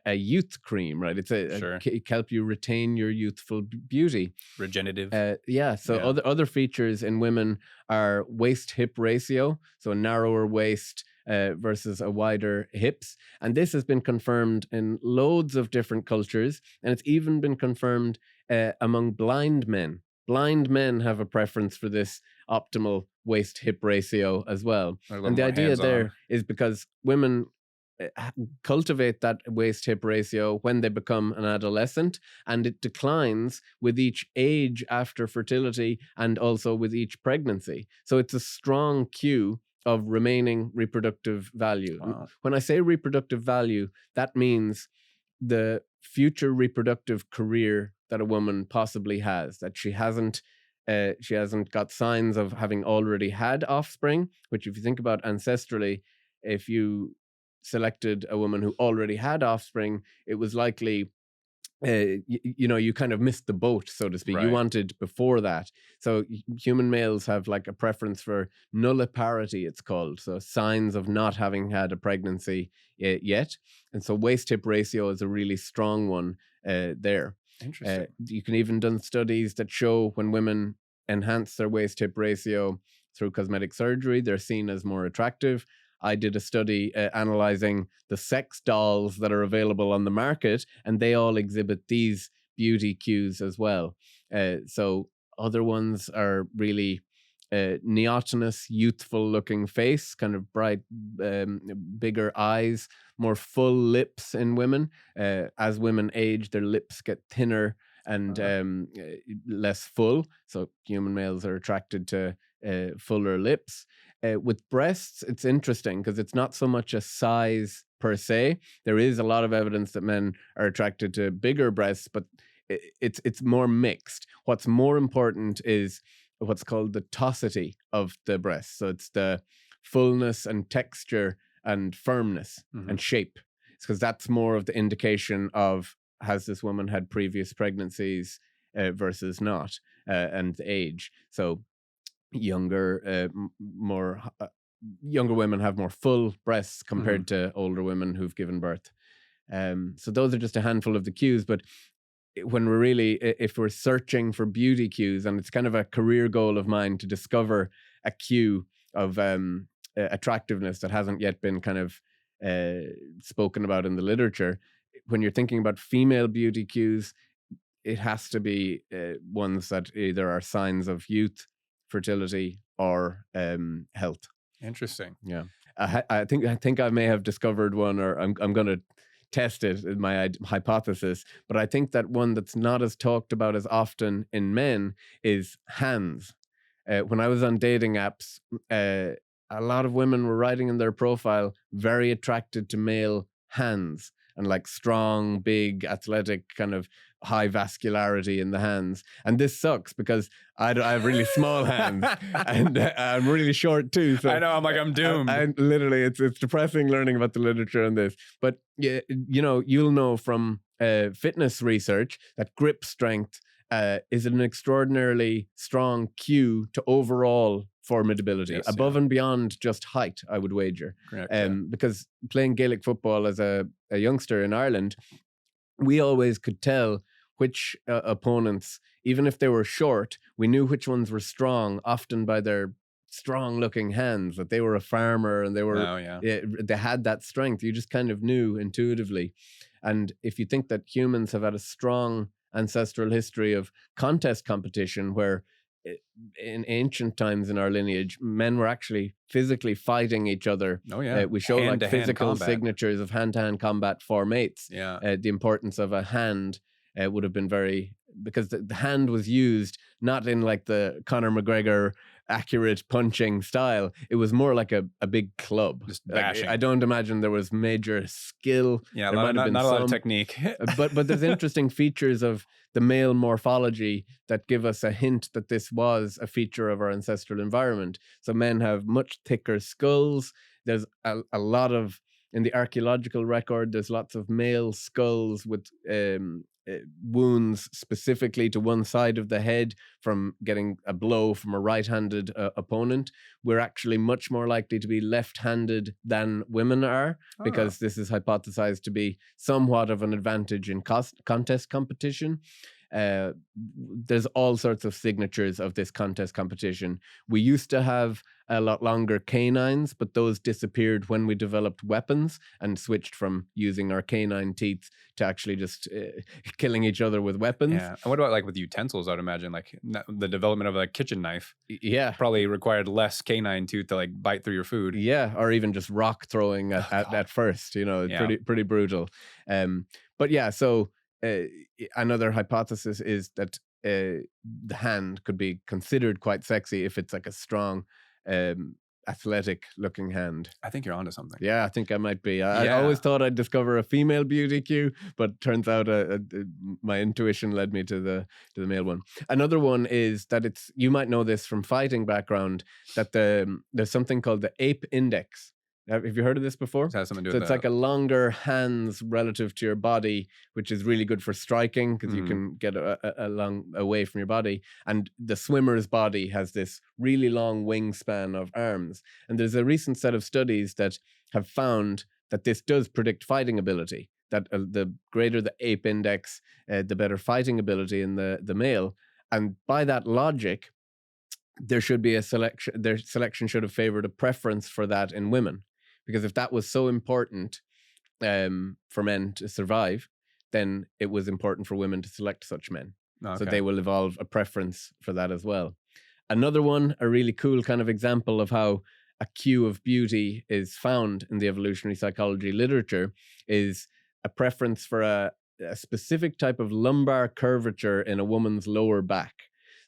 a youth cream, right? It's it help you retain your youthful beauty. Regenerative. Other features in women are waist-hip ratio, so a narrower waist versus a wider hips. And this has been confirmed in loads of different cultures, and it's even been confirmed among blind men. Blind men have a preference for this optimal waist-hip ratio as well. And the idea there is because women cultivate that waist-hip ratio when they become an adolescent, and it declines with each age after fertility and also with each pregnancy. So it's a strong cue of remaining reproductive value. Wow. When I say reproductive value, that means the future reproductive career that a woman possibly has, that she hasn't got signs of having already had offspring, which if you think about ancestrally, if you selected a woman who already had offspring, it was likely, you kind of missed the boat, so to speak. Right. You wanted before that. So human males have like a preference for nulliparity, it's called. So signs of not having had a pregnancy yet. And so waist-hip ratio is a really strong one there. Interesting. You can even done studies that show when women enhance their waist-hip ratio through cosmetic surgery, they're seen as more attractive. I did a study analyzing the sex dolls that are available on the market, and they all exhibit these beauty cues as well. So other ones are really neotenous, youthful-looking face, kind of bright, bigger eyes, more full lips in women. As women age, their lips get thinner and less full. So human males are attracted to fuller lips. With breasts, it's interesting because it's not so much a size per se. There is a lot of evidence that men are attracted to bigger breasts, but it's more mixed. What's more important is what's called the tosity of the breast. So it's the fullness and texture and firmness and shape. It's because that's more of the indication of, has this woman had previous pregnancies versus not, and the age. So younger women have more full breasts compared to older women who've given birth. So those are just a handful of the cues. But when we're really, if we're searching for beauty cues, and it's kind of a career goal of mine to discover a cue of attractiveness that hasn't yet been kind of spoken about in the literature. When you're thinking about female beauty cues, it has to be ones that either are signs of youth, fertility, or health. Interesting. Yeah, I think I may have discovered one, or I'm going to test it in my hypothesis. But I think that one that's not as talked about as often in men is hands. When I was on dating apps, a lot of women were writing in their profile, very attracted to male hands, and like strong, big, athletic, kind of high vascularity in the hands. And this sucks because I have really small hands and I'm really short too. So I know, I'm doomed. And literally, it's depressing learning about the literature on this. But you'll know from fitness research that grip strength is an extraordinarily strong cue to overall formidability, above and beyond just height, I would wager. Correct, because playing Gaelic football as a youngster in Ireland, we always could tell which opponents, even if they were short, we knew which ones were strong, often by their strong looking hands, that they were a farmer and Oh yeah. they had that strength. You just kind of knew intuitively. And if you think that humans have had a strong ancestral history of contest competition, where in ancient times in our lineage, men were actually physically fighting each other. Oh yeah. We show like Hand-to-hand physical combat. signatures of hand-to-hand combat for mates. Yeah. The importance of a hand would have been very, because the hand was used not in like the Conor McGregor accurate punching style. It was more like a big club. Just Like, bashing. I don't imagine there was major skill. Yeah, There might have been not a lot of some, technique. but there's interesting features of the male morphology that give us a hint that this was a feature of our ancestral environment. So men have much thicker skulls. There's a lot of, in the archaeological record, there's lots of male skulls with wounds specifically to one side of the head from getting a blow from a right-handed opponent. We're actually much more likely to be left-handed than women are, because this is hypothesized to be somewhat of an advantage in contest competition. There's all sorts of signatures of this contest competition. We used to have a lot longer canines, but those disappeared when we developed weapons and switched from using our canine teeth to actually just killing each other with weapons. Yeah. And what about like with utensils? I'd imagine like the development of a kitchen knife Yeah. probably required less canine tooth to like bite through your food. Yeah, or even just rock throwing at first, you know, Yeah. pretty brutal. But yeah, so another hypothesis is that the hand could be considered quite sexy if it's like a strong, athletic looking hand. I think you're onto something. Yeah, I think I might be. I Yeah. always thought I'd discover a female beauty cue, but turns out my intuition led me to the male one. Another one is that it's, you might know this from fighting background, that there's something called the ape index. Have you heard of this before? It has something to do So with it's like a longer hands relative to your body, which is really good for striking because you can get a long away from your body. And the swimmer's body has this really long wingspan of arms. And there's a recent set of studies that have found that this does predict fighting ability, that the greater the ape index, the better fighting ability in the male. And by that logic, there should be a selection. Their selection should have favored a preference for that in women. Because if that was so important for men to survive, then it was important for women to select such men. Okay. So they will evolve a preference for that as well. Another one, a really cool kind of example of how a cue of beauty is found in the evolutionary psychology literature, is a preference for a specific type of lumbar curvature in a woman's lower back.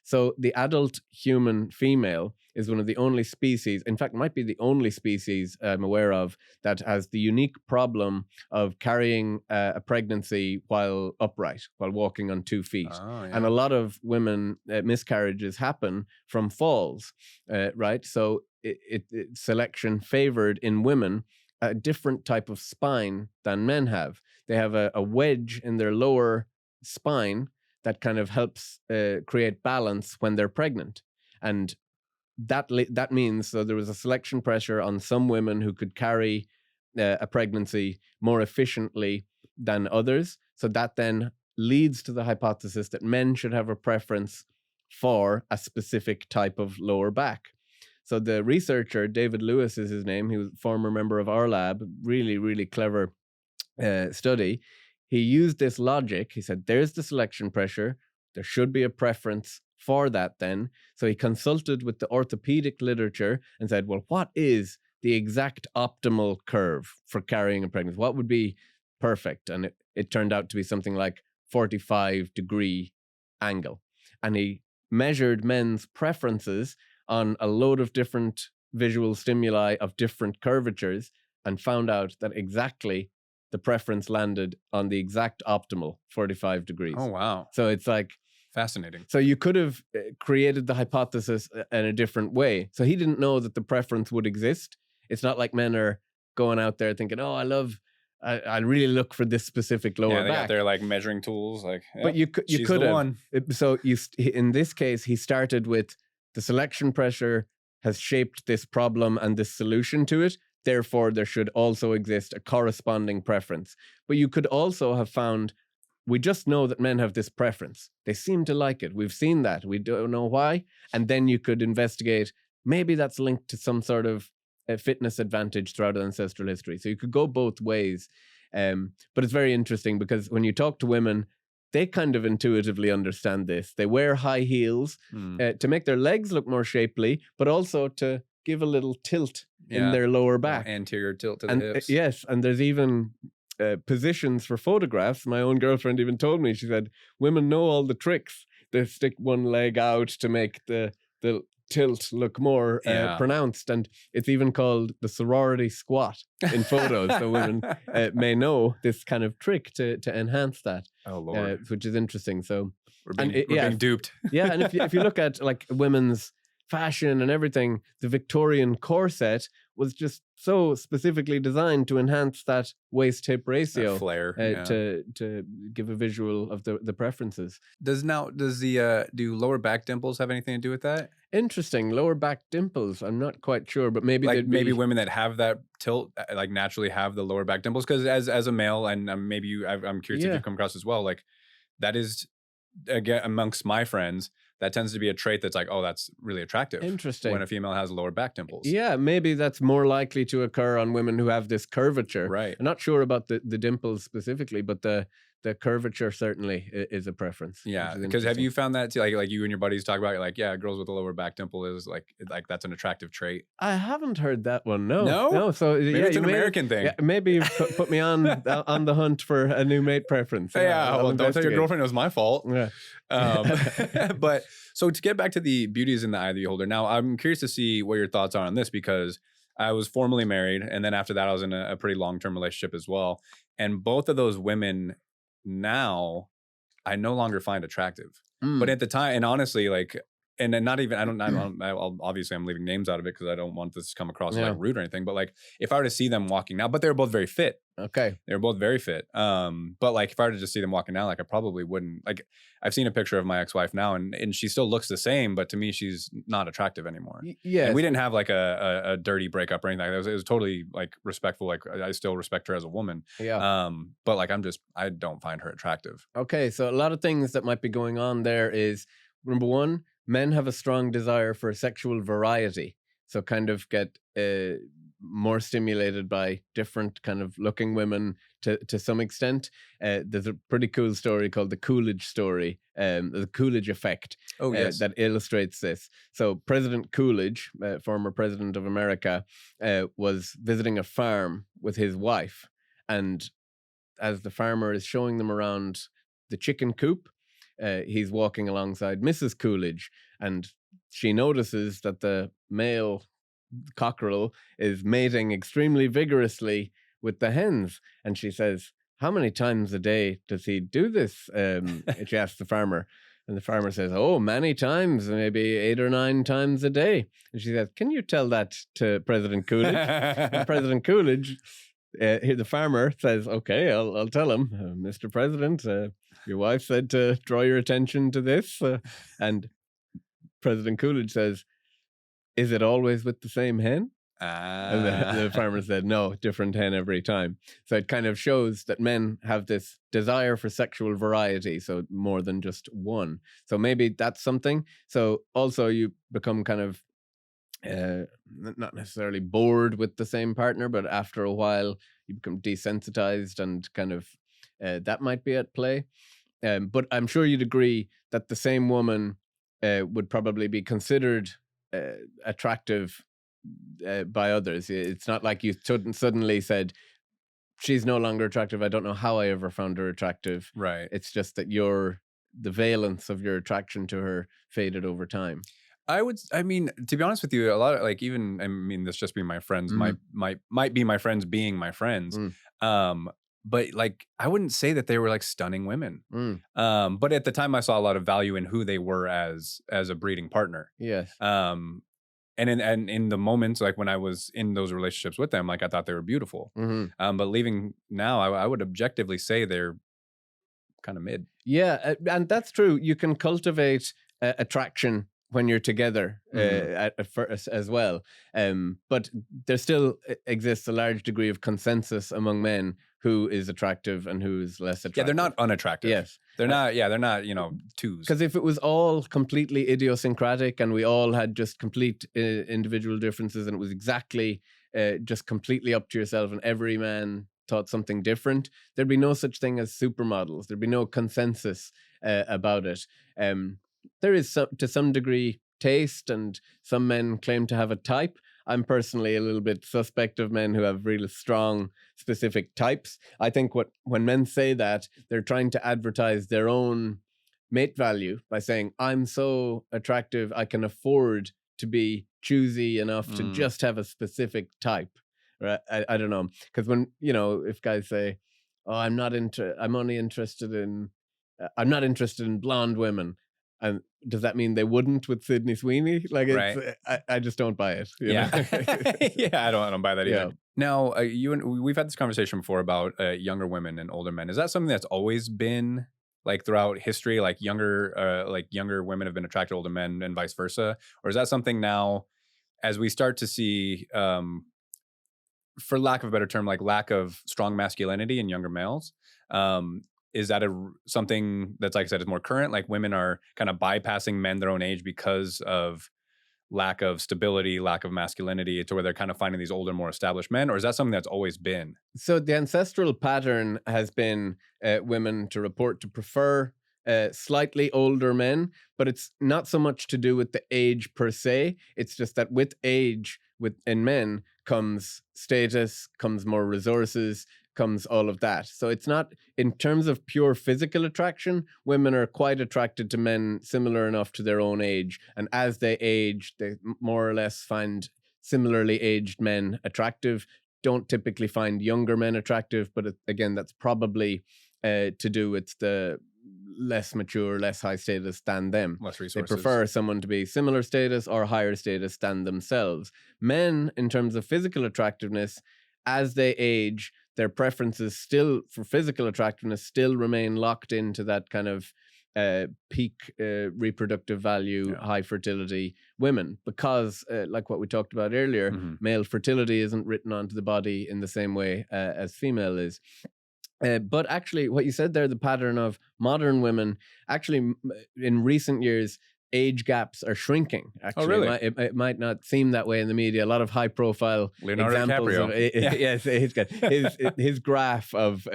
So the adult human female is one of the only species, in fact, might be the only species I'm aware of, that has the unique problem of carrying a pregnancy while upright, while walking on 2 feet. Oh, yeah. And a lot of women, miscarriages happen from falls, right? So selection favored in women a different type of spine than men have. They have a wedge in their lower spine that kind of helps create balance when they're pregnant. And that means, so there was a selection pressure on some women who could carry a pregnancy more efficiently than others. So that then leads to the hypothesis that men should have a preference for a specific type of lower back. So the researcher, David Lewis is his name, he was a former member of our lab, really, really clever study. He used this logic. He said, there's the selection pressure. There should be a preference for that then. So he consulted with the orthopedic literature and said, well, what is the exact optimal curve for carrying a pregnancy? What would be perfect? And it turned out to be something like 45-degree angle. And he measured men's preferences on a load of different visual stimuli of different curvatures and found out that exactly the preference landed on the exact optimal 45 degrees. Oh, wow. So it's like, fascinating. so you could have created the hypothesis in a different way. So he didn't know that the preference would exist. It's not like men are going out there thinking, oh, I really look for this specific lower they back. got their like measuring tools, like. But you could have. One. So in this case, he started with the selection pressure has shaped this problem and this solution to it. Therefore, there should also exist a corresponding preference. But you could also have found we just know that men have this preference. They seem to like it. We've seen that. We don't know why. And then you could investigate, maybe that's linked to some sort of fitness advantage throughout ancestral history. So you could go both ways. But it's very interesting because when you talk to women, they kind of intuitively understand this. They wear high heels to make their legs look more shapely, but also to give a little tilt in their lower back. Anterior tilt to the hips. Yes, and there's even positions for photographs. My own girlfriend even told me, she said, women know all the tricks. They stick one leg out to make the tilt look more pronounced, and it's even called the sorority squat in photos. So women may know this kind of trick to enhance that. Oh Lord, which is interesting. So we're being duped. Yeah, and if you look at like women's fashion and everything, the Victorian corset was just so specifically designed to enhance that waist-hip ratio, that flare, to give a visual of the preferences. Do lower back dimples have anything to do with that? Interesting, lower back dimples. I'm not quite sure, but maybe maybe women that have that tilt like naturally have the lower back dimples, because as a male, and maybe I'm curious if you've come across as well, like that is, again, amongst my friends, that tends to be a trait that's like, oh, that's really attractive. Interesting. When a female has lower back dimples. Yeah, maybe that's more likely to occur on women who have this curvature. Right. I'm not sure about the dimples specifically, but the curvature certainly is a preference. Yeah, because have you found that too? Like you and your buddies talk about, like, yeah, girls with a lower back dimple is like that's an attractive trait. I haven't heard that one. No. So maybe it's an American thing. Yeah, maybe you put me on the hunt for a new mate preference. Yeah, well, don't tell your girlfriend it was my fault. Yeah. But so to get back to the beauty is in the eye of the beholder. Now, I'm curious to see what your thoughts are on this, because I was formerly married, and then after that, I was in a pretty long-term relationship as well. And both of those women now I no longer find attractive. But at the time, and honestly, like, and then not even, obviously I'm leaving names out of it because I don't want this to come across as like rude or anything, but like if I were to see them walking now, but they were both very fit. Okay. They were both very fit. But like if I were to just see them walking now, like I probably wouldn't, like I've seen a picture of my ex-wife now and she still looks the same, but to me, she's not attractive anymore. Yeah. And we didn't have like a dirty breakup or anything. It was totally like respectful. Like I still respect her as a woman. Yeah. But like I don't find her attractive. Okay. So a lot of things that might be going on there is, number one, men have a strong desire for sexual variety. So kind of get more stimulated by different kind of looking women to some extent. There's a pretty cool story called the Coolidge story, the Coolidge effect. Oh, yes. That illustrates this. So President Coolidge, former president of America, was visiting a farm with his wife. And as the farmer is showing them around the chicken coop, he's walking alongside Mrs. Coolidge, and she notices that the male cockerel is mating extremely vigorously with the hens. And she says, how many times a day does he do this? She asks the farmer. And the farmer says, oh, many times, maybe 8 or 9 times a day. And she says, can you tell that to President Coolidge? And President Coolidge, the farmer says, okay, I'll tell him, Mr. President, your wife said to draw your attention to this. And President Coolidge says, is it always with the same hen? And the farmer said, no, different hen every time. So it kind of shows that men have this desire for sexual variety, so more than just one. So maybe that's something. So also you become kind of not necessarily bored with the same partner, but after a while you become desensitized, and kind of that might be at play. But I'm sure you'd agree that the same woman would probably be considered attractive by others. It's not like you suddenly said, she's no longer attractive. I don't know how I ever found her attractive. Right. It's just that the valence of your attraction to her faded over time. I mean, to be honest with you, a lot of like, even, I mean, this just being my friends, might be my friends being my friends. But like, I wouldn't say that they were like stunning women. But at the time I saw a lot of value in who they were as a breeding partner. Yes. And in the moments, like when I was in those relationships with them, like I thought they were beautiful. But leaving now, I would objectively say they're kind of mid. Yeah. And that's true. You can cultivate attraction when you're together at first as well. But there still exists a large degree of consensus among men who is attractive and who is less attractive. Yeah, they're not unattractive. Yes. They're not, twos. Because if it was all completely idiosyncratic and we all had just complete individual differences and it was exactly just completely up to yourself and every man thought something different, there'd be no such thing as supermodels. There'd be no consensus about it. There is to some degree taste, and some men claim to have a type. I'm personally a little bit suspect of men who have really strong specific types. I think when men say that, they're trying to advertise their own mate value by saying, I'm so attractive, I can afford to be choosy enough to just have a specific type. Right? I don't know. Because when, if guys say, oh, I'm not interested in blonde women. And does that mean they wouldn't with Sydney Sweeney? Like, it's, right. I just don't buy it. Yeah. Yeah, I don't buy that either. Yeah. Now, we've had this conversation before about younger women and older men. Is that something that's always been like throughout history, like younger women have been attracted to older men and vice versa? Or is that something now, as we start to see, for lack of a better term, like lack of strong masculinity in younger males, is that something that's, like I said, is more current? Like women are kind of bypassing men their own age because of lack of stability, lack of masculinity, to where they're kind of finding these older, more established men? Or is that something that's always been? So the ancestral pattern has been women to report to prefer slightly older men, but it's not so much to do with the age per se. It's just that with age, in men comes status, comes more resources, comes all of that. So it's not, in terms of pure physical attraction, women are quite attracted to men similar enough to their own age. And as they age, they more or less find similarly aged men attractive. Don't typically find younger men attractive, but again, that's probably to do with the less mature, less high status than them. Less resources. They prefer someone to be similar status or higher status than themselves. Men, in terms of physical attractiveness, as they age, their preferences still for physical attractiveness still remain locked into that kind of peak reproductive value, high fertility women, because like what we talked about earlier, male fertility isn't written onto the body in the same way as female is. But actually, what you said there, the pattern of modern women, actually in recent years, age gaps are shrinking. Actually, oh, really? It might not seem that way in the media. A lot of high-profile Leonardo examples DiCaprio. Yes, his graph of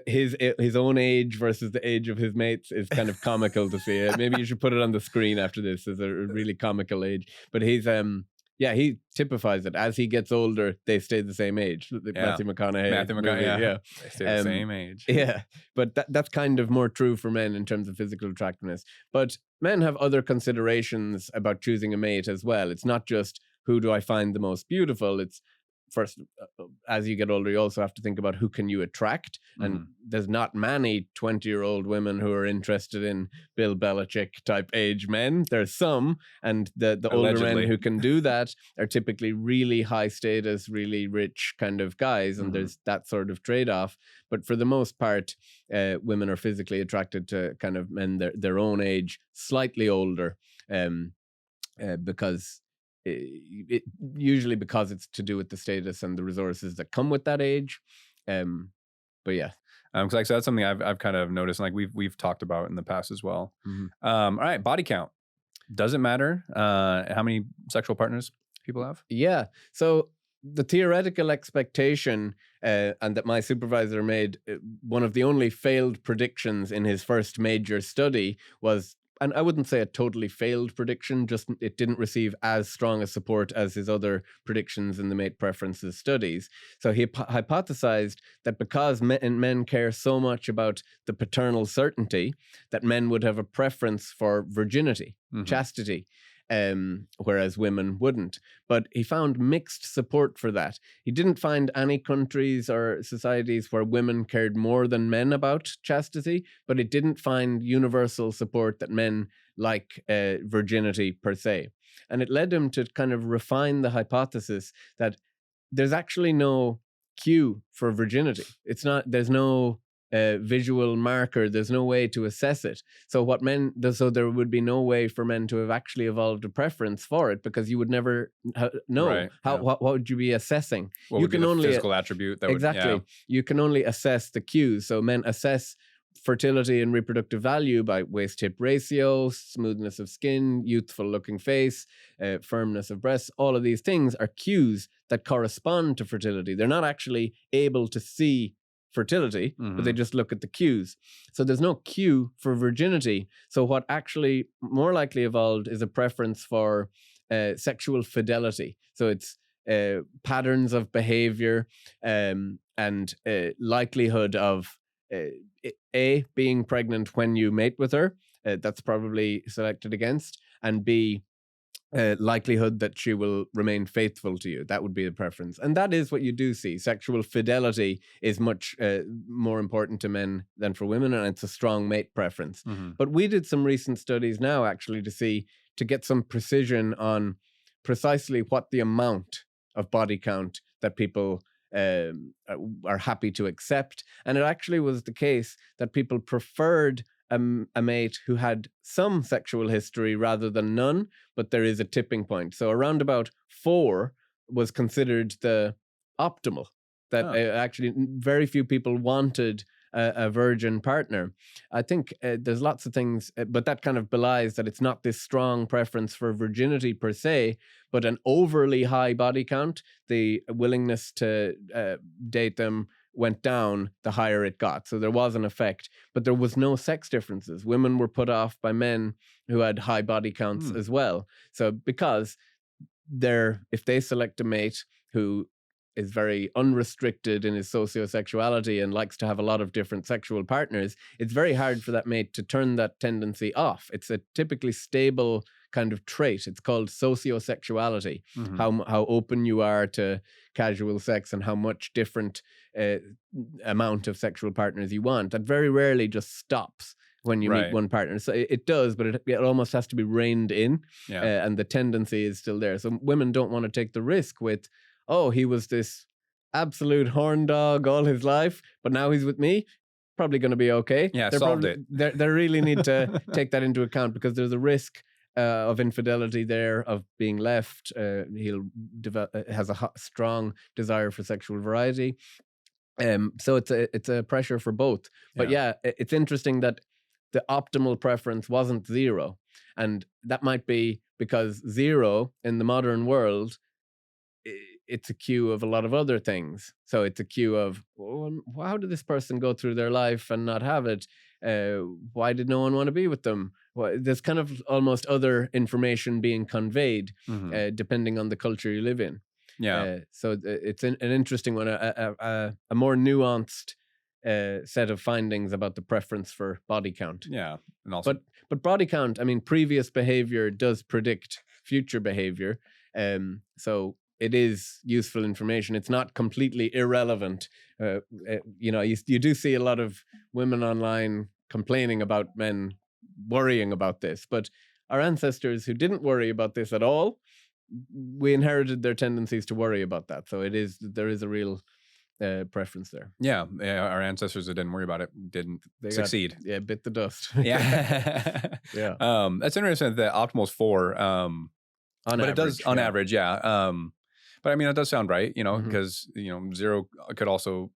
his own age versus the age of his mates is kind of comical to see. Maybe you should put it on the screen after this as a really comical age. But he's he typifies it. As he gets older, they stay the same age. Matthew McConaughey. Yeah. They stay the same age. Yeah, but that's kind of more true for men in terms of physical attractiveness. But men have other considerations about choosing a mate as well. It's not just who do I find the most beautiful. It's first, as you get older, you also have to think about who can you attract. And there's not many 20-year-old women who are interested in Bill Belichick type age men. There's some, and the older men who can do that are typically really high status, really rich kind of guys. And there's that sort of trade-off. But for the most part, women are physically attracted to kind of men their own age, slightly older, because usually because it's to do with the status and the resources that come with that age. But yeah. Because like, so that's something I've kind of noticed, and like we've talked about in the past as well. All right, body count. Does it matter how many sexual partners people have? Yeah. So the theoretical expectation, and that my supervisor made, one of the only failed predictions in his first major study was, and I wouldn't say a totally failed prediction, just it didn't receive as strong a support as his other predictions in the mate preferences studies. So he hypothesized that because men care so much about the paternal certainty, that men would have a preference for virginity, chastity, whereas women wouldn't. But he found mixed support for that. He didn't find any countries or societies where women cared more than men about chastity, but it didn't find universal support that men like virginity per se. And it led him to kind of refine the hypothesis that there's actually no cue for virginity. There's no visual marker. There's no way to assess it. So so there would be no way for men to have actually evolved a preference for it, because you would never know Right. how. Yeah. What would you be assessing? What You would be can the only physical attribute that would? exactly. Yeah. You can only assess the cues. So men assess fertility and reproductive value by waist-hip ratio, smoothness of skin, youthful looking face, firmness of breasts. All of these things are cues that correspond to fertility. They're not actually able to see fertility, but they just look at the cues. So there's no cue for virginity. So what actually more likely evolved is a preference for sexual fidelity. So it's patterns of behavior and likelihood of A, being pregnant when you mate with her. That's probably selected against. And B, likelihood that she will remain faithful to you. That would be the preference. And that is what you do see. Sexual fidelity is much more important to men than for women, and it's a strong mate preference. But we did some recent studies now, actually, to get some precision on precisely what the amount of body count that people are happy to accept. And it actually was the case that people preferred a mate who had some sexual history rather than none, but there is a tipping point. So around about 4 was considered the optimal, that actually very few people wanted a virgin partner. I think there's lots of things, but that kind of belies that it's not this strong preference for virginity per se, but an overly high body count. The willingness to date them went down the higher it got. So there was an effect, but there was no sex differences. Women were put off by men who had high body counts as well. So because if they select a mate who is very unrestricted in his sociosexuality and likes to have a lot of different sexual partners, it's very hard for that mate to turn that tendency off. It's a typically stable kind of trait. It's called sociosexuality, how open you are to casual sex and how much different amount of sexual partners you want. That very rarely just stops when you meet one partner. So it does, but it almost has to be reined in, and the tendency is still there. So women don't want to take the risk with, oh, he was this absolute horn dog all his life, but now he's with me, probably going to be okay. Yeah, solved it. They really need to take that into account, because there's a risk of infidelity there, of being left. He'll has a strong desire for sexual variety. So it's a pressure for both. But it's interesting that the optimal preference wasn't 0. And that might be because 0 in the modern world, it's a cue of a lot of other things. So it's a cue of, well, how did this person go through their life and not have it? Why did no one want to be with them? Well, there's kind of almost other information being conveyed depending on the culture you live in. So it's an interesting one, a more nuanced set of findings about the preference for body count. Yeah, and also, but body count, I mean, previous behavior does predict future behavior. So it is useful information. It's not completely irrelevant. You do see a lot of women online complaining about men worrying about this, but our ancestors who didn't worry about this at all, we inherited their tendencies to worry about that. So there is a real preference there. Yeah, our ancestors that didn't worry about it didn't succeed. Bit the dust. Yeah. That's interesting that the optimal is 4. But average, it does on average, but I mean, it does sound right, because 0 could also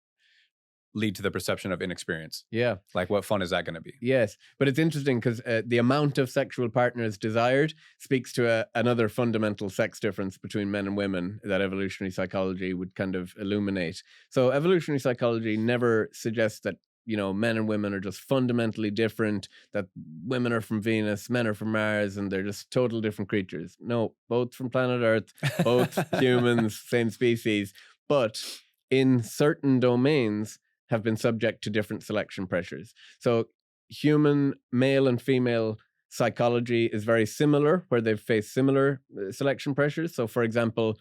lead to the perception of inexperience. Yeah. Like, what fun is that going to be? Yes. But it's interesting because the amount of sexual partners desired speaks to another fundamental sex difference between men and women that evolutionary psychology would kind of illuminate. So evolutionary psychology never suggests that, men and women are just fundamentally different, that women are from Venus, men are from Mars, and they're just total different creatures. No, both from planet Earth, both humans, same species, but in certain domains have been subject to different selection pressures. So human male and female psychology is very similar, where they've faced similar selection pressures. So for example,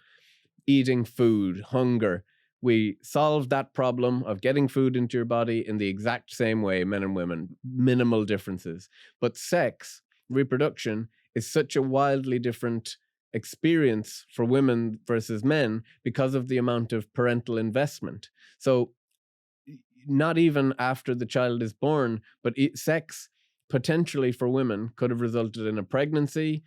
eating food, hunger, we solved that problem of getting food into your body in the exact same way, men and women, minimal differences. But sex, reproduction, is such a wildly different experience for women versus men because of the amount of parental investment. So not even after the child is born, but sex potentially for women could have resulted in a pregnancy,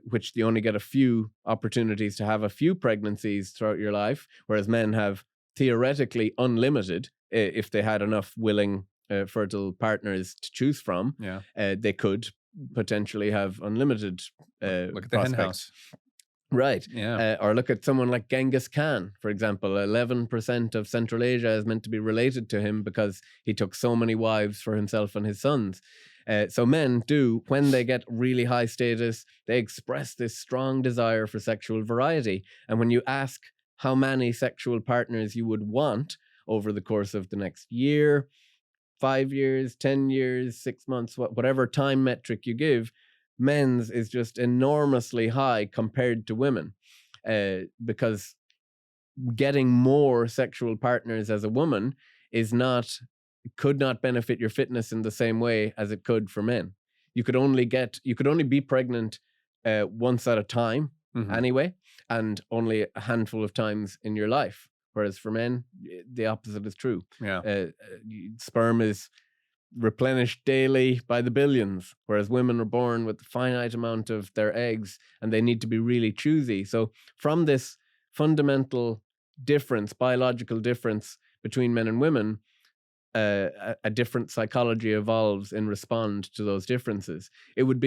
which you only get a few opportunities to have a few pregnancies throughout your life, whereas men have theoretically unlimited if they had enough willing fertile partners to choose from. Yeah. They could potentially have unlimited Look at the hen prospects. house. Right. Yeah. Or look at someone like Genghis Khan, for example. 11% of Central Asia is meant to be related to him because he took so many wives for himself and his sons. So men do, when they get really high status, they express this strong desire for sexual variety. And when you ask how many sexual partners you would want over the course of the next year, 5 years, 10 years, 6 months, whatever time metric you give, men's is just enormously high compared to women, because getting more sexual partners as a woman could not benefit your fitness in the same way as it could for men. You could only be pregnant once at a time anyway, and only a handful of times in your life. Whereas for men, the opposite is true. Yeah. Sperm is replenished daily by the billions, whereas women are born with a finite amount of their eggs and they need to be really choosy. So from this fundamental difference, biological difference between men and women, a different psychology evolves in response to those differences. It would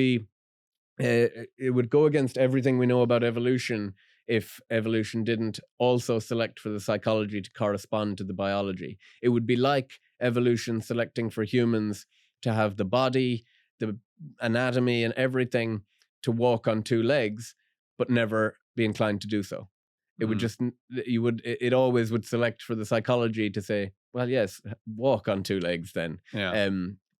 go against everything we know about evolution if evolution didn't also select for the psychology to correspond to the biology. It would be like evolution selecting for humans to have the body, the anatomy, and everything to walk on two legs, but never be inclined to do so. It would just, it always would select for the psychology to say, well, yes, walk on two legs then. Yeah.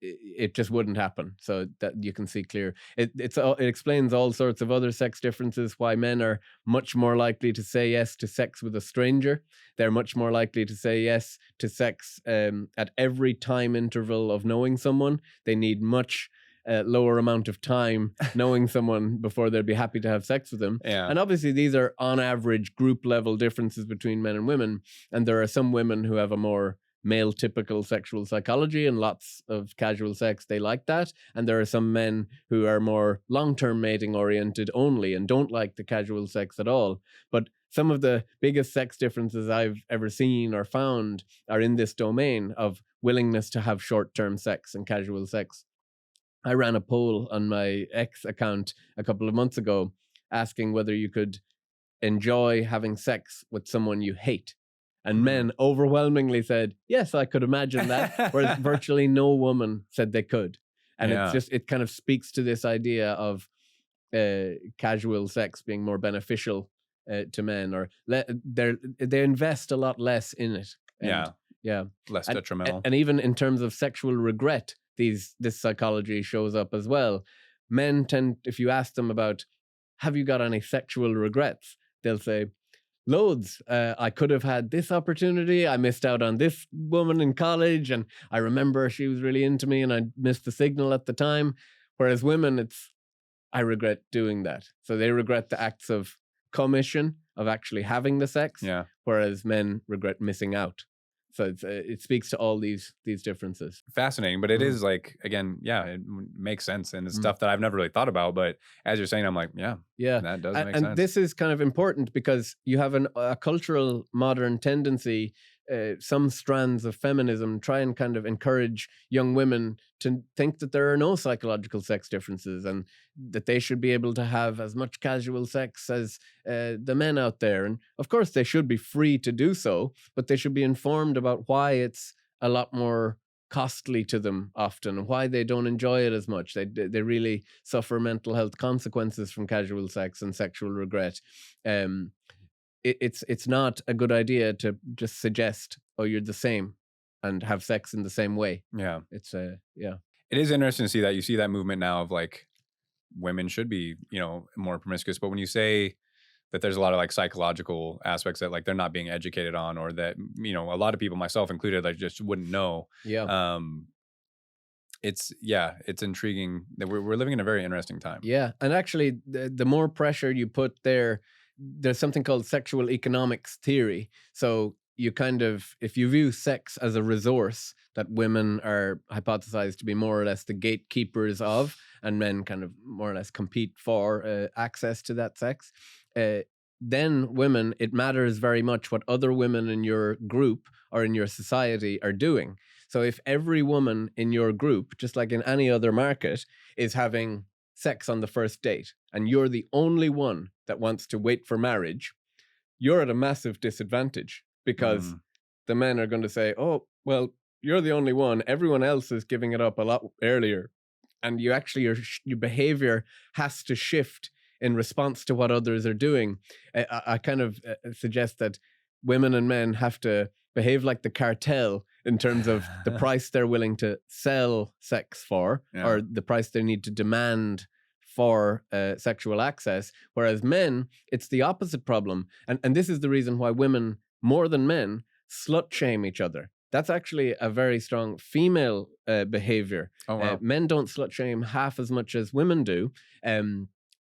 It just wouldn't happen. So that you can see clear. It explains all sorts of other sex differences, why men are much more likely to say yes to sex with a stranger. They're much more likely to say yes to sex at every time interval of knowing someone. They need much lower amount of time knowing someone before they'd be happy to have sex with them. Yeah. And obviously these are on average group level differences between men and women. And there are some women who have a more male typical sexual psychology and lots of casual sex. They like that. And there are some men who are more long-term mating oriented only and don't like the casual sex at all. But some of the biggest sex differences I've ever seen or found are in this domain of willingness to have short-term sex and casual sex. I ran a poll on my X account a couple of months ago asking whether you could enjoy having sex with someone you hate. And men overwhelmingly said, yes, I could imagine that. Whereas virtually no woman said they could. And it kind of speaks to this idea of casual sex being more beneficial to men, or they invest a lot less in it. And, less detrimental. And even in terms of sexual regret, this psychology shows up as well. Men tend, if you ask them about, have you got any sexual regrets? They'll say, loads. I could have had this opportunity. I missed out on this woman in college, and I remember she was really into me and I missed the signal at the time. Whereas women, it's, I regret doing that. So they regret the acts of commission, of actually having the sex, whereas men regret missing out. So it speaks to all these differences. Fascinating, but it is like, again, it makes sense, and it's stuff that I've never really thought about. But as you're saying, I'm like, that does make sense. And this is kind of important because you have a cultural modern tendency. Some strands of feminism try and kind of encourage young women to think that there are no psychological sex differences and that they should be able to have as much casual sex as the men out there. And of course, they should be free to do so, but they should be informed about why it's a lot more costly to them often, why they don't enjoy it as much. They really suffer mental health consequences from casual sex and sexual regret. It's not a good idea to just suggest, oh, you're the same and have sex in the same way. Yeah. It is interesting to see that. You see that movement now of like women should be, more promiscuous. But when you say that there's a lot of like psychological aspects that like they're not being educated on, or that, a lot of people, myself included, like just wouldn't know. Yeah. It's intriguing that we're living in a very interesting time. Yeah. And actually the more pressure you put there's something called sexual economics theory. So you kind of, if you view sex as a resource that women are hypothesized to be more or less the gatekeepers of, and men kind of more or less compete for access to that sex, then women, it matters very much what other women in your group or in your society are doing. So if every woman in your group, just like in any other market, is having sex on the first date, and you're the only one that wants to wait for marriage, you're at a massive disadvantage, because the men are going to say, oh, well, you're the only one. Everyone else is giving it up a lot earlier. And you actually, your behavior has to shift in response to what others are doing. I kind of suggest that women and men have to behave like the cartel in terms of the price they're willing to sell sex for, or the price they need to demand for sexual access. Whereas men, it's the opposite problem. And this is the reason why women, more than men, slut shame each other. That's actually a very strong female behavior. Oh, wow. Men don't slut shame half as much as women do.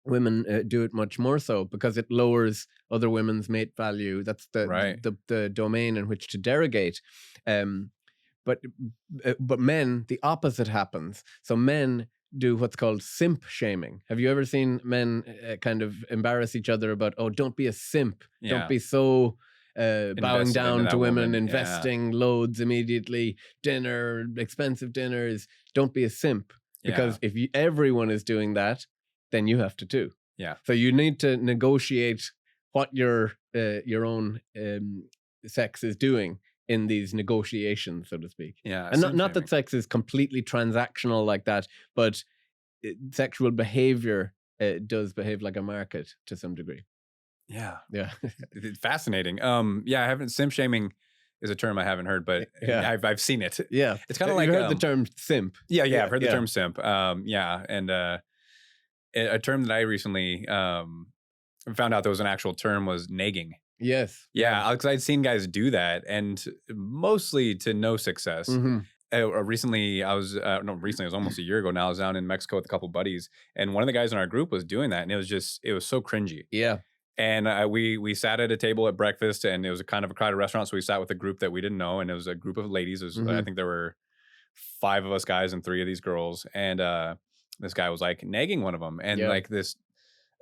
Women do it much more so, because it lowers other women's mate value. That's the domain in which to derogate. But men, the opposite happens. So men do what's called simp shaming. Have you ever seen men kind of embarrass each other about, oh, don't be a simp. Yeah. Don't be so bowing down to women, investing loads immediately, dinner, expensive dinners. Don't be a simp. Because if everyone is doing that, then you have to too. Yeah. So you need to negotiate what your own sex is doing in these negotiations, so to speak. Yeah. And not that sex is completely transactional like that, but sexual behavior does behave like a market to some degree. Yeah. Yeah. It's fascinating. Yeah, I haven't, simp shaming is a term I haven't heard, but I've seen it. Yeah. It's kind of like you heard the term simp. Yeah, I've heard the term simp. And a term that I recently found out there was an actual term was nagging. Yes. Yeah, because I'd seen guys do that, and mostly to no success. Recently, it was almost a year ago now. I was down in Mexico with a couple buddies, and one of the guys in our group was doing that, and it was so cringy. Yeah. And we sat at a table at breakfast, and it was a kind of a crowded restaurant, so we sat with a group that we didn't know, and it was a group of ladies. It was, I think there were 5 of us guys and 3 of these girls, and this guy was like nagging one of them, and like this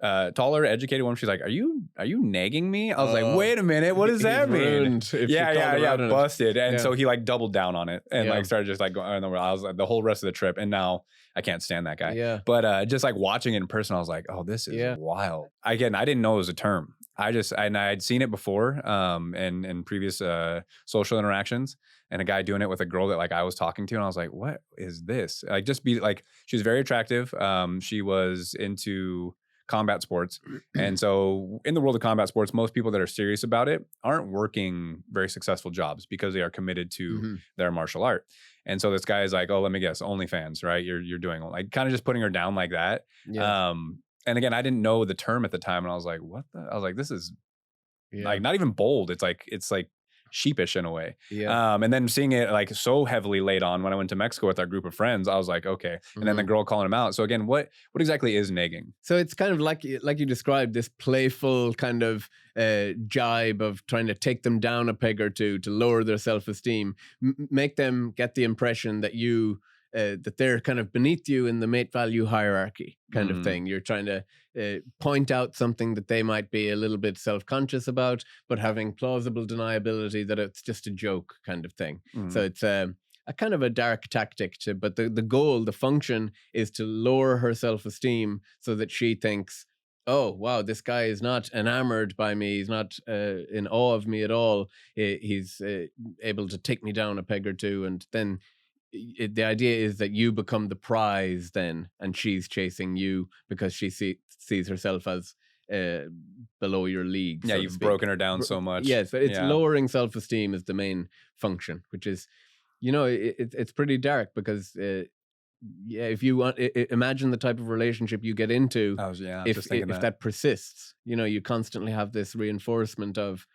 taller, educated woman, she's like, "Are you nagging me?" I was like, "Wait a minute, what does that mean?" Yeah, busted. And so he like doubled down on it and like started just like going. I was like the whole rest of the trip, and now I can't stand that guy. Yeah. But just like watching it in person, I was like, "Oh, this is wild." Again, I didn't know it was a term. I'd seen it before in previous social interactions, and a guy doing it with a girl that like I was talking to, and I was like, "What is this?" Like, just be like, she was very attractive. She was into combat sports, and so in the world of combat sports, most people that are serious about it aren't working very successful jobs because they are committed to their martial art. And so this guy is like, "Oh, let me guess, OnlyFans, right? You're doing like kind of just putting her down like that." Yeah. And again, I didn't know the term at the time, and I was like, "What the?" I was like, "This is like not even bold. It's like sheepish in a way." Yeah. And then seeing it like so heavily laid on when I went to Mexico with our group of friends, I was like, okay. And then the girl calling him out. So again, what exactly is nagging? So it's kind of like you described, this playful kind of jibe of trying to take them down a peg or two to lower their self-esteem, make them get the impression that that they're kind of beneath you in the mate value hierarchy kind of thing. You're trying to point out something that they might be a little bit self-conscious about, but having plausible deniability that it's just a joke kind of thing. So it's a kind of a dark tactic but the goal, the function is to lower her self-esteem so that she thinks, oh, wow, this guy is not enamored by me. He's not in awe of me at all. He's able to take me down a peg or two, and then the idea is that you become the prize then, and she's chasing you because she sees herself as below your league. Yeah, you've broken her down so much. Yes, it's lowering self-esteem is the main function, which is, it's pretty dark because if you want, imagine the type of relationship you get into. If that persists, you constantly have this reinforcement of.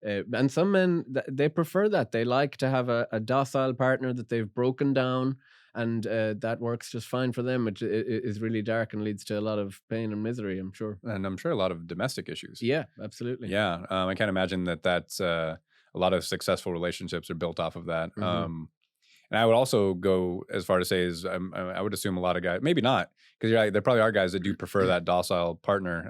And some men, they prefer that. They like to have a docile partner that they've broken down, and that works just fine for them, which is really dark and leads to a lot of pain and misery, I'm sure. And I'm sure a lot of domestic issues. Yeah, absolutely. Yeah, I can't imagine that's a a lot of successful relationships are built off of that. Mm-hmm. And I would also go as far to say is I would assume a lot of guys, maybe not, because you're right, there probably are guys that do prefer that docile partner.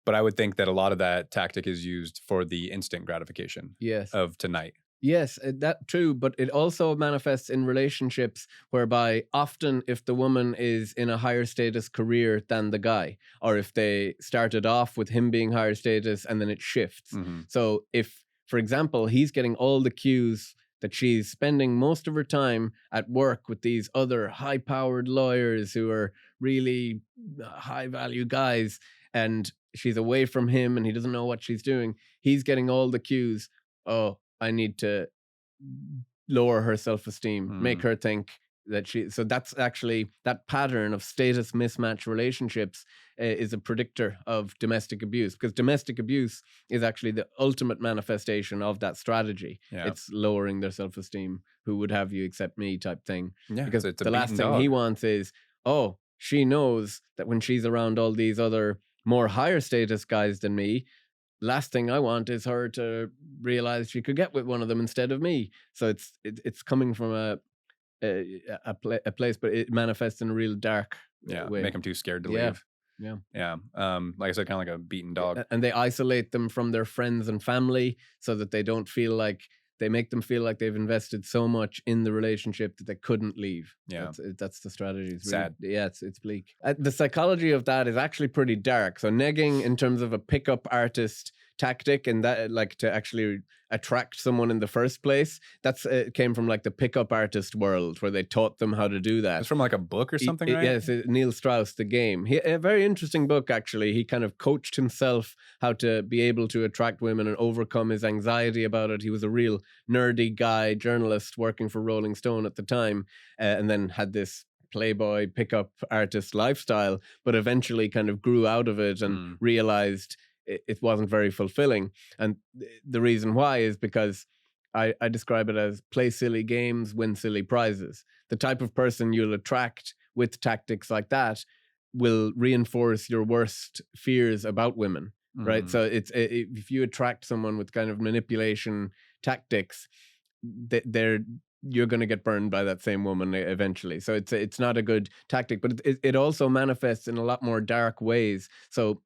But I would think that a lot of that tactic is used for the instant gratification Yes. of tonight. Yes, that true, but it also manifests in relationships whereby often if the woman is in a higher status career than the guy, or if they started off with him being higher status and then it shifts. Mm-hmm. So if, for example, he's getting all the cues that she's spending most of her time at work with these other high-powered lawyers who are really high-value guys, and she's away from him and he doesn't know what she's doing, he's getting all the cues. Oh, I need to lower her self-esteem, make her think that so that's actually, that pattern of status mismatch relationships is a predictor of domestic abuse, because domestic abuse is actually the ultimate manifestation of that strategy. Yeah. It's lowering their self-esteem. Who would have you except me type thing. Yeah, because it's a the last beaten thing dog. he wants is, oh, she knows that when she's around all these other more higher status guys than me, last thing I want is her to realize she could get with one of them instead of me. So it's coming from a place, but it manifests in a real dark way. Make them too scared to Yeah. leave. Yeah. Like I said, kind of like a beaten dog. And they isolate them from their friends and family so that they don't feel like, they make them feel like they've invested so much in the relationship that they couldn't leave. Yeah. That's the strategy. It's Sad. Really, yeah, it's bleak. The psychology of that is actually pretty dark. So negging in terms of a pickup artist tactic, and that like to actually attract someone in the first place, that's came from like the pickup artist world where they taught them how to do that. It's from like a book or something, right? Yes, Neil Strauss, The Game. A very interesting book, actually. He kind of coached himself how to be able to attract women and overcome his anxiety about it. He was a real nerdy guy, journalist working for Rolling Stone at the time, and then had this playboy pickup artist lifestyle, but eventually kind of grew out of it and realized it wasn't very fulfilling. And the reason why is because I describe it as play silly games, win silly prizes. The type of person you'll attract with tactics like that will reinforce your worst fears about women, right? So it's if you attract someone with kind of manipulation tactics, you're going to get burned by that same woman eventually. So it's not a good tactic, but it also manifests in a lot more dark ways. So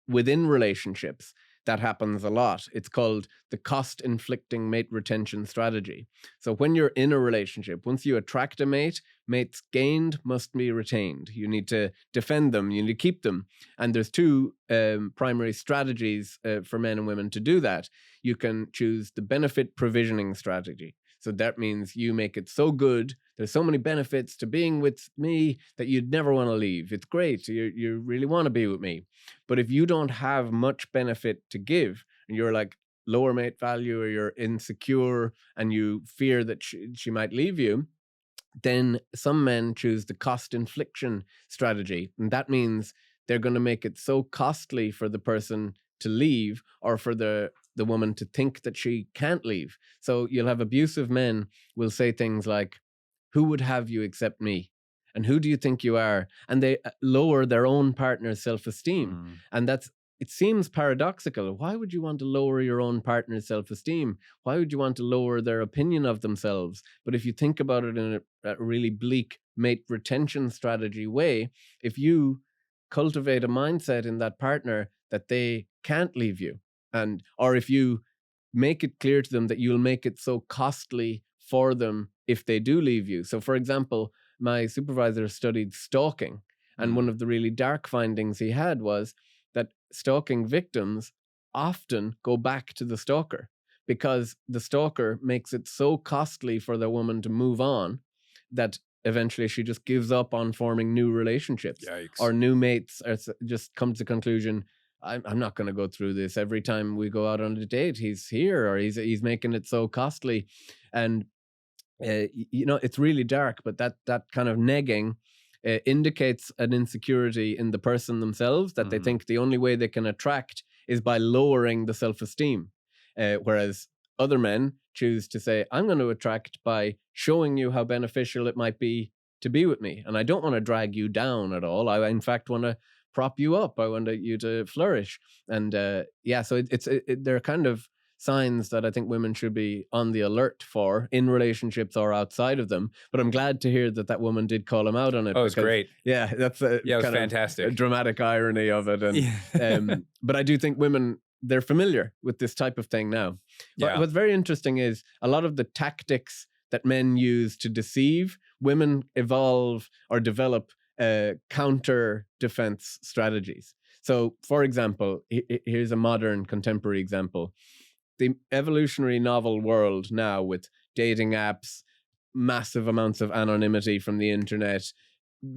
within relationships, that happens a lot. It's called the cost-inflicting mate retention strategy. So when you're in a relationship, once you attract a mate, mates gained must be retained. You need to defend them. You need to keep them. And there's two primary strategies for men and women to do that. You can choose the benefit provisioning strategy. So that means you make it so good, there's so many benefits to being with me that you'd never want to leave. It's great. You really want to be with me. But if you don't have much benefit to give, and you're like lower mate value, or you're insecure and you fear that she might leave you, then some men choose the cost infliction strategy. And that means they're going to make it so costly for the person to leave, or for the woman to think that she can't leave. So you'll have abusive men will say things like, who would have you except me? And who do you think you are? And they lower their own partner's self-esteem. And it seems paradoxical. Why would you want to lower your own partner's self-esteem? Why would you want to lower their opinion of themselves? But if you think about it in a really bleak mate retention strategy way, if you cultivate a mindset in that partner that they can't leave you, or if you make it clear to them that you'll make it so costly for them if they do leave you. So, for example, my supervisor studied stalking, and one of the really dark findings he had was that stalking victims often go back to the stalker, because the stalker makes it so costly for the woman to move on that eventually she just gives up on forming new relationships. Yikes. Or new mates just come to the conclusion, I'm not going to go through this. Every time we go out on a date, he's here, or he's making it so costly. And it's really dark, but that kind of negging indicates an insecurity in the person themselves, that they think the only way they can attract is by lowering the self-esteem. Whereas other men choose to say, I'm going to attract by showing you how beneficial it might be to be with me. And I don't want to drag you down at all. I, in fact, want to prop you up. I want you to flourish. And so they're kind of signs that I think women should be on the alert for in relationships or outside of them. But I'm glad to hear that woman did call him out on it. Oh, it's great. Yeah, that's a Yeah, it was kind of fantastic. a dramatic irony of it. And but I do think women, they're familiar with this type of thing now. But Yeah. what's very interesting is a lot of the tactics that men use to deceive, women evolve or develop counter defense strategies. So, for example, here's a modern contemporary example. The evolutionary novel world now, with dating apps, massive amounts of anonymity from the internet,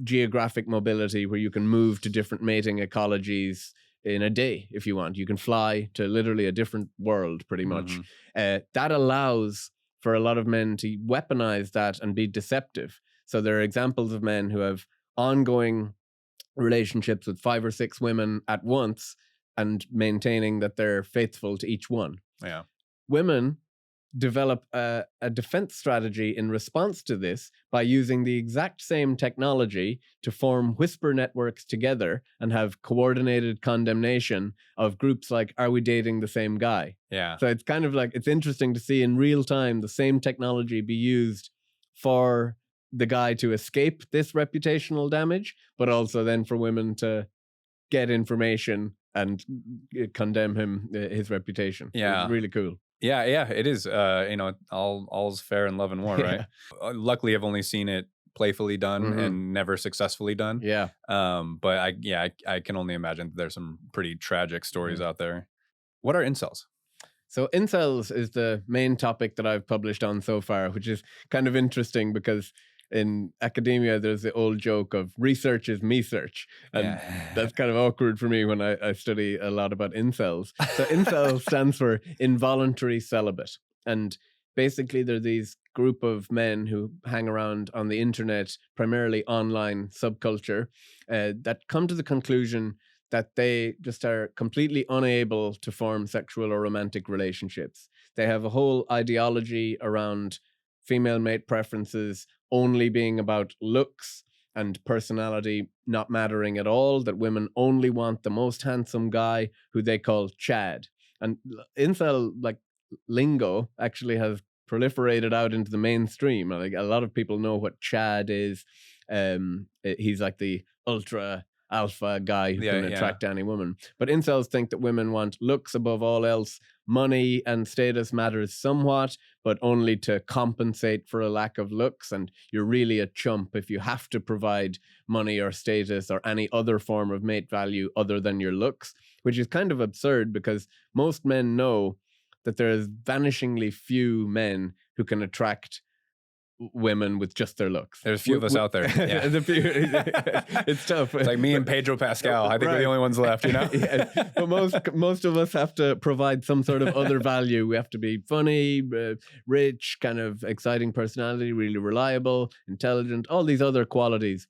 geographic mobility where you can move to different mating ecologies in a day if you want. You can fly to literally a different world pretty much. That allows for a lot of men to weaponize that and be deceptive. So there are examples of men who have ongoing relationships with 5 or 6 women at once and maintaining that they're faithful to each one. Yeah. Women develop a defense strategy in response to this by using the exact same technology to form whisper networks together and have coordinated condemnation of groups like, are we dating the same guy? Yeah. So it's kind of like, it's interesting to see in real time the same technology be used for the guy to escape this reputational damage, but also then for women to get information and condemn him, his reputation. Yeah. It's really cool. Yeah, it is. All's fair in love and war, right? Luckily, I've only seen it playfully done and never successfully done. Yeah. But I can only imagine that there's some pretty tragic stories out there. What are incels? So incels is the main topic that I've published on so far, which is kind of interesting because in academia, there's the old joke of research is me search. And that's kind of awkward for me when I study a lot about incels. So incel stands for involuntary celibate. And basically, they're these group of men who hang around on the internet, primarily online subculture, that come to the conclusion that they just are completely unable to form sexual or romantic relationships. They have a whole ideology around female mate preferences only being about looks and personality not mattering at all, that women only want the most handsome guy who they call Chad. And incel lingo actually has proliferated out into the mainstream. Like, a lot of people know what Chad is. He's like the ultra alpha guy who can attract any woman. But incels think that women want looks above all else. Money and status matters somewhat, but only to compensate for a lack of looks. And you're really a chump if you have to provide money or status or any other form of mate value other than your looks, which is kind of absurd because most men know that there is vanishingly few men who can attract women with just their looks. There's a few of us out there. Yeah. It's tough. It's like me and Pedro Pascal. I think we're the only ones left, you know? But most of us have to provide some sort of other value. We have to be funny, rich, kind of exciting personality, really reliable, intelligent, all these other qualities.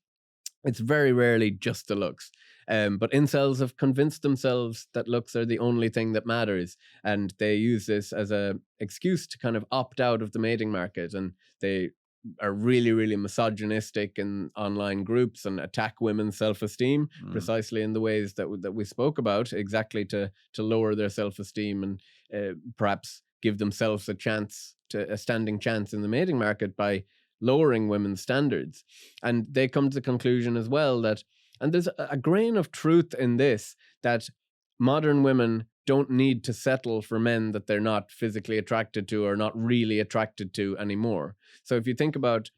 It's very rarely just the looks. But incels have convinced themselves that looks are the only thing that matters. And they use this as an excuse to kind of opt out of the mating market. And they are really, really misogynistic in online groups and attack women's self-esteem precisely in the ways that we spoke about, exactly to lower their self-esteem and perhaps give themselves a standing chance in the mating market by lowering women's standards. And they come to the conclusion as well that, and there's a grain of truth in this, that modern women don't need to settle for men that they're not physically attracted to or not really attracted to anymore. So if you think about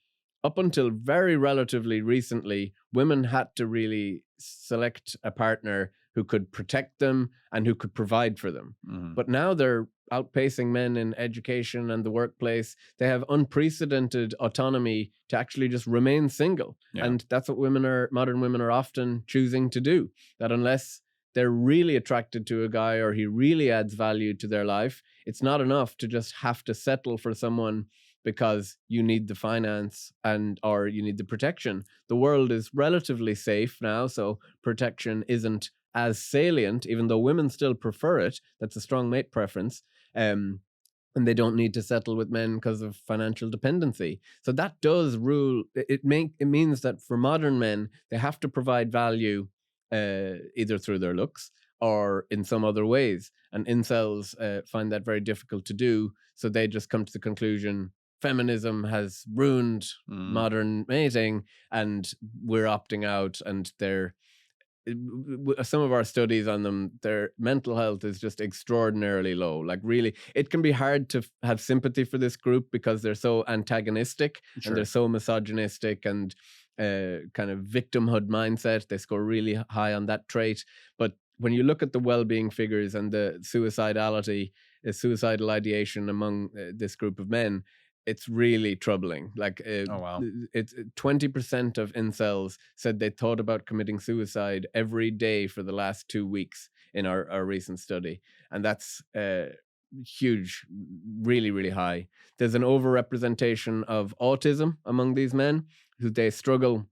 up until very relatively recently, women had to really select a partner who could protect them and who could provide for them. But now they're outpacing men in education and the workplace. They have unprecedented autonomy to actually just remain single. Yeah. And that's what modern women are often choosing to do. That unless they're really attracted to a guy or he really adds value to their life, it's not enough to just have to settle for someone because you need the finance or you need the protection. The world is relatively safe now, so protection isn't as salient, even though women still prefer it. That's a strong mate preference. And they don't need to settle with men because of financial dependency. So that does rule. It means that for modern men, they have to provide value either through their looks or in some other ways. And incels find that very difficult to do. So they just come to the conclusion feminism has ruined modern mating and we're opting out. And some of our studies on them, their mental health is just extraordinarily low. Like really, it can be hard to have sympathy for this group because they're so antagonistic and they're so misogynistic and kind of victimhood mindset. They score really high on that trait. But when you look at the well-being figures and the suicidal ideation among this group of men, it's really troubling. Like, it's 20% of incels said they thought about committing suicide every day for the last 2 weeks in our recent study. And that's huge, really, really high. There's an overrepresentation of autism among these men who they struggle.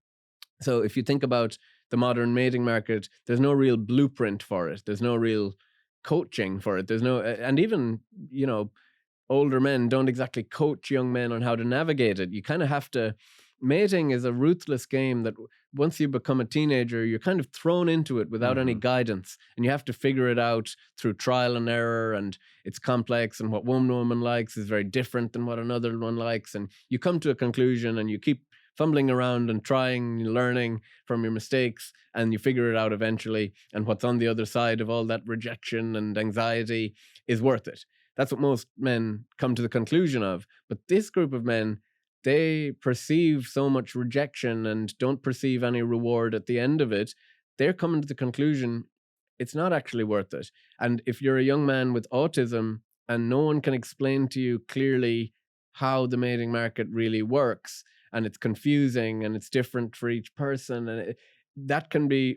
So if you think about the modern mating market, there's no real blueprint for it. There's no real coaching for it. There's no, and even, older men don't exactly coach young men on how to navigate it. You kind of have to. Mating is a ruthless game that once you become a teenager, you're kind of thrown into it without any guidance, and you have to figure it out through trial and error, and it's complex, and what one woman likes is very different than what another one likes, and you come to a conclusion and you keep fumbling around and trying, learning from your mistakes, and you figure it out eventually, and what's on the other side of all that rejection and anxiety is worth it. That's what most men come to the conclusion of. But this group of men, they perceive so much rejection and don't perceive any reward at the end of it. They're coming to the conclusion it's not actually worth it. And if you're a young man with autism and no one can explain to you clearly how the mating market really works, and it's confusing and it's different for each person, and that can be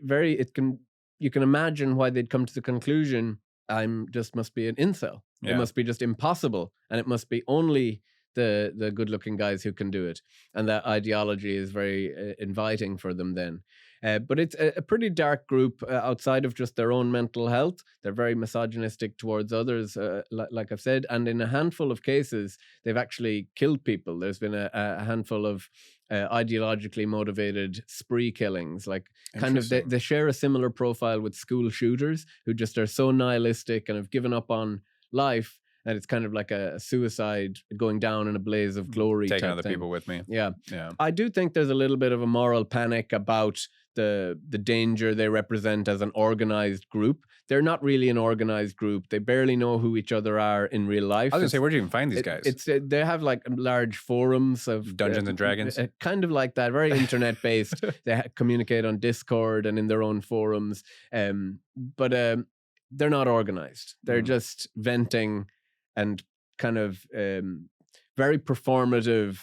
you can imagine why they'd come to the conclusion must be an incel. It must be just impossible, and it must be only the good-looking guys who can do it. And that ideology is very inviting for them then. But it's a pretty dark group outside of just their own mental health. They're very misogynistic towards others, like I've said. And in a handful of cases, they've actually killed people. There's been a handful of ideologically motivated spree killings. Like kind of they share a similar profile with school shooters who just are so nihilistic and have given up on life that it's kind of like a suicide going down in a blaze of glory. Taking other people with me. Yeah. I do think there's a little bit of a moral panic about the danger they represent as an organized group. They're not really an organized group. They barely know who each other are in real life. I was going to say, where do you even find these guys? They have like large forums of Dungeons and Dragons. Kind of like that, very internet based. They communicate on Discord and in their own forums. But they're not organized. They're just venting and kind of very performative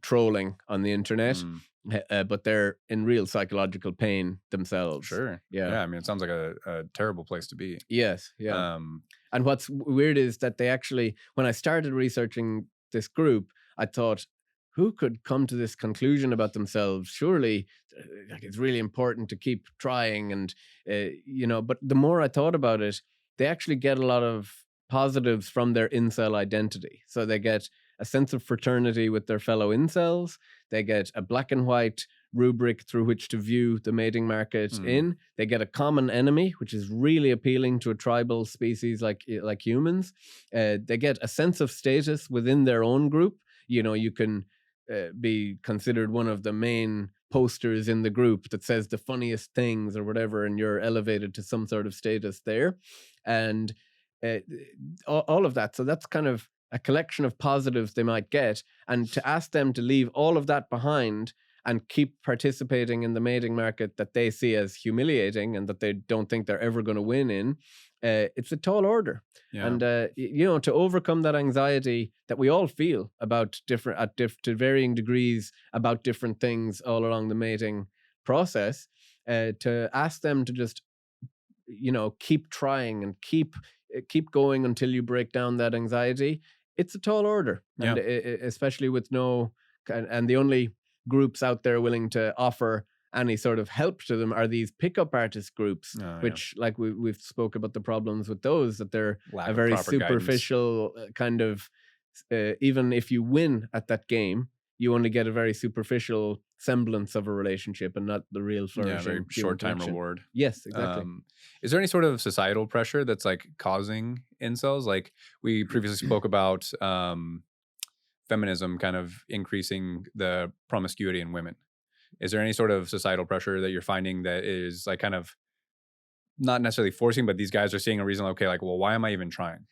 trolling on the internet. But they're in real psychological pain themselves. Sure. Yeah. I mean, it sounds like a terrible place to be. Yes. Yeah. And what's weird is that they actually, when I started researching this group, I thought, who could come to this conclusion about themselves? Surely it's really important to keep trying. And, but the more I thought about it, they actually get a lot of positives from their incel identity. So they get a sense of fraternity with their fellow incels. They get a black and white rubric through which to view the mating market in. They get a common enemy, which is really appealing to a tribal species like humans. They get a sense of status within their own group. You can be considered one of the main posters in the group that says the funniest things or whatever, and you're elevated to some sort of status there. And all of that. So that's kind of a collection of positives they might get. And to ask them to leave all of that behind and keep participating in the mating market that they see as humiliating and that they don't think they're ever going to win in, it's a tall order. Yeah. And, to overcome that anxiety that we all feel about to varying degrees about different things all along the mating process, to ask them to just, keep trying and keep going until you break down that anxiety, it's a tall order. Yeah. And especially with and the only groups out there willing to offer any sort of help to them are these pickup artist groups, which like we've spoke about the problems with those, that they're a very superficial kind of, even if you win at that game, you only get a very superficial semblance of a relationship and not the real Yeah, flourishing very human short time connection. reward. Yes, exactly. Is there any sort of societal pressure that's like causing incels? Like we previously spoke about feminism kind of increasing the promiscuity in women. Is there any sort of societal pressure that you're finding that is like kind of not necessarily forcing, but these guys are seeing a reason, okay, like, well, why am I even trying?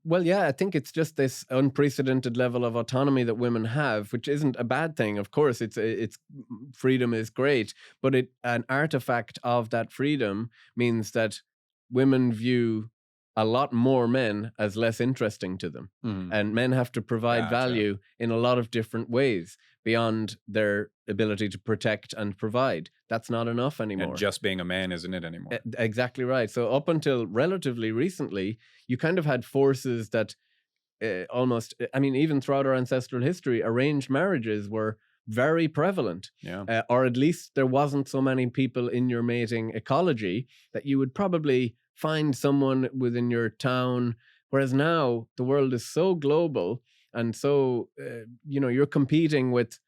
Well, yeah, I think it's just this unprecedented level of autonomy that women have, which isn't a bad thing. Of course, it's freedom is great, but an artifact of that freedom means that women view a lot more men as less interesting to them, Mhm. and men have to provide Gotcha. value in a lot of different ways beyond their ability to protect and provide. That's not enough And anymore. just being a man isn't it anymore. Exactly right. So up until relatively recently, you kind of had forces that almost, I mean, even throughout our ancestral history, arranged marriages were very prevalent. Yeah. Or at least there wasn't so many people in your mating ecology that you would probably find someone within your town. Whereas now the world is so global, and so, you're competing with,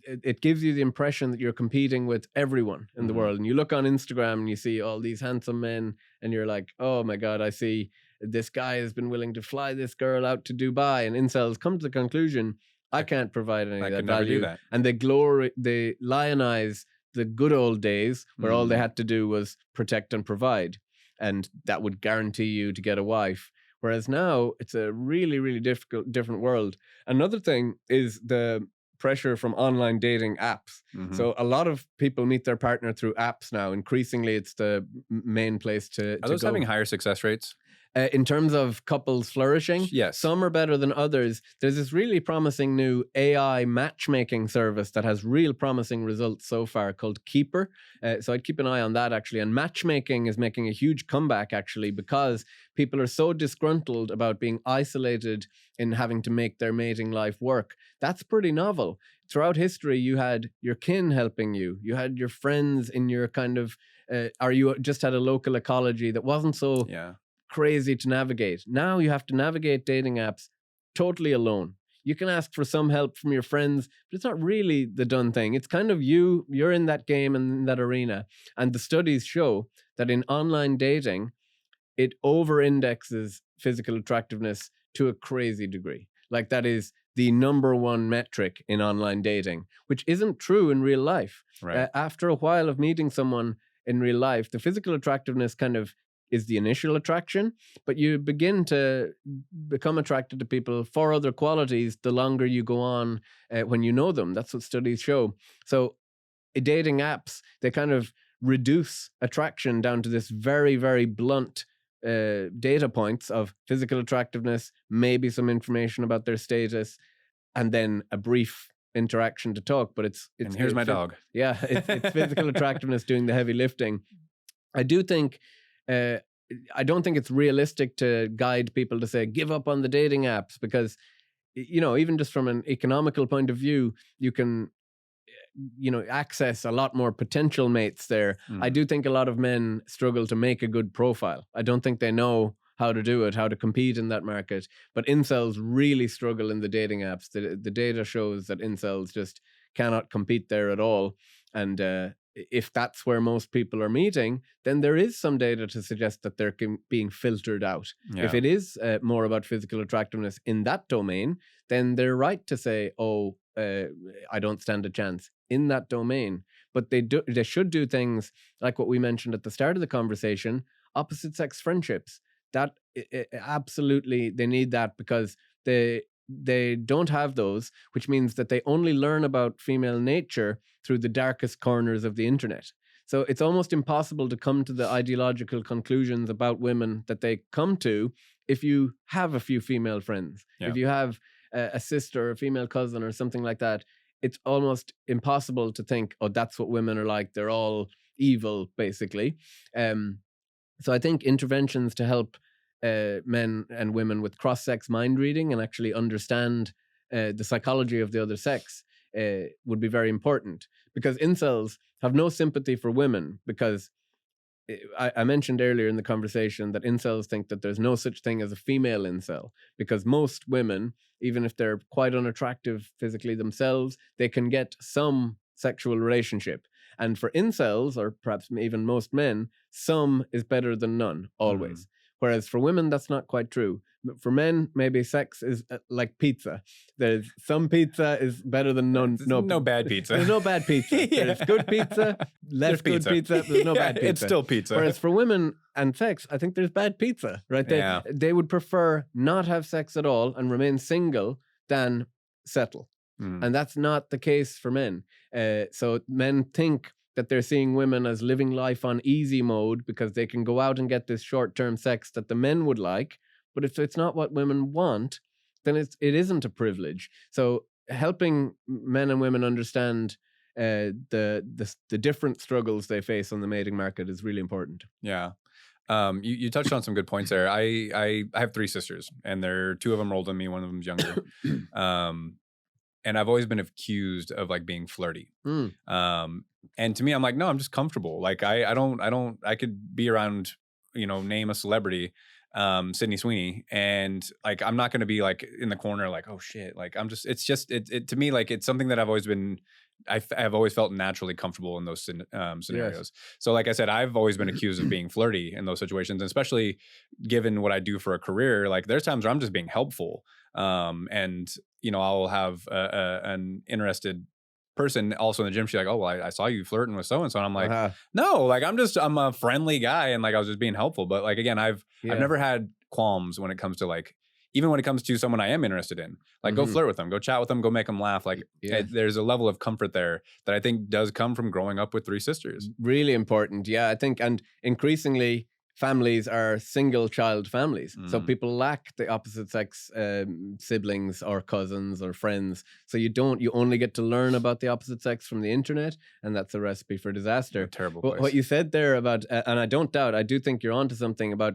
it gives you the impression that you're competing with everyone in the Mhm. world. And you look on Instagram and you see all these handsome men, and you're like, oh my God, I see this guy has been willing to fly this girl out to Dubai. And incels come to the conclusion, I can't provide any I of that could never do value. that. And they lionize the good old days where all they had to do was protect and provide. And that would guarantee you to get a wife. Whereas now it's a really, really different world. Another thing is the pressure from online dating apps. Mhm. So a lot of people meet their partner through apps now. Increasingly, it's the main place to Are those go. having higher success rates? In terms of couples flourishing, Yes. some are better than others. There's this really promising new AI matchmaking service that has real promising results so far called Keeper. So I'd keep an eye on that, actually. And matchmaking is making a huge comeback, actually, because people are so disgruntled about being isolated in having to make their mating life work. That's pretty novel. Throughout history, you had your kin helping you. You had your friends in your kind of, or you just had a local ecology that wasn't so Yeah. crazy to navigate. Now you have to navigate dating apps totally alone. You can ask for some help from your friends, but it's not really the done thing. It's kind of you're in that game and in that arena. And the studies show that in online dating, it over indexes physical attractiveness to a crazy degree. Like, that is the number one metric in online dating, which isn't true in real life. Right. After a while of meeting someone in real life, the physical attractiveness kind of is the initial attraction, but you begin to become attracted to people for other qualities the longer you go on when you know them. That's what studies show. So dating apps, they kind of reduce attraction down to this very, very blunt data points of physical attractiveness, maybe some information about their status, and then a brief interaction to talk. But it's And here's my dog. Yeah, it's physical attractiveness doing the heavy lifting. I do think, I don't think it's realistic to guide people to say, give up on the dating apps, because, even just from an economical point of view, you can, access a lot more potential mates there. I do think a lot of men struggle to make a good profile. I don't think they know how to do it, how to compete in that market. But incels really struggle in the dating apps. The data shows that incels just cannot compete there at all. And if that's where most people are meeting, then there is some data to suggest that they're being filtered out. Yeah. If it is more about physical attractiveness in that domain, then they're right to say, oh, I don't stand a chance in that domain. But they should do things like what we mentioned at the start of the conversation: opposite sex friendships. That absolutely, they need that, because they don't have those, which means that they only learn about female nature through the darkest corners of the internet. So it's almost impossible to come to the ideological conclusions about women that they come to if you have a few female friends. Yeah. If you have a sister, a female cousin, or something like that, it's almost impossible to think, oh, that's what women are like. They're all evil, basically. So I think interventions to help men and women with cross-sex mind reading and actually understand the psychology of the other sex would be very important, because incels have no sympathy for women, because I mentioned earlier in the conversation that incels think that there's no such thing as a female incel, because most women, even if they're quite unattractive physically themselves, they can get some sexual relationship. And for incels, or perhaps even most men, some is better than none, always. Whereas for women, that's not quite true. For men, maybe sex is like pizza. There's some pizza is better than none. No bad pizza. There's no bad pizza. Yeah. There's good pizza, less good pizza. There's no bad pizza. It's still pizza. Whereas for women and sex, I think there's bad pizza, right? They would prefer not have sex at all and remain single than settle. And that's not the case for men. So men think that they're seeing women as living life on easy mode because they can go out and get this short-term sex that the men would like. But if it's not what women want, then it isn't a privilege. So helping men and women understand the different struggles they face on the mating market is really important. Yeah. You touched on some good points there. I have 3 sisters, and two of them are older than me, one of them's younger. And I've always been accused of like being flirty. And to me, I'm like, no, I'm just comfortable. Like I could be around, name a celebrity, Sydney Sweeney, and like I'm not going to be like in the corner like, oh shit, like it to me, like it's something that I've always felt naturally comfortable in those scenarios. Yes. So like I said, I've always been accused of being flirty in those situations, and especially given what I do for a career, like there's times where I'm just being helpful. And I'll have an interested person also in the gym. She's like, oh, well, I saw you flirting with so-and-so. And I'm like, no, like I'm a friendly guy. And like, I was just being helpful. But like, again, I've never had qualms when it comes to like, even when it comes to someone I am interested in, like go flirt with them, go chat with them, go make them laugh. Like there's a level of comfort there that I think does come from growing up with 3 sisters. Really important. Yeah, I think, and increasingly families are single child families. So people lack the opposite sex siblings or cousins or friends. So you only get to learn about the opposite sex from the internet, and that's a recipe for disaster. Terrible place. What you said there about, and I don't doubt, I do think you're onto something about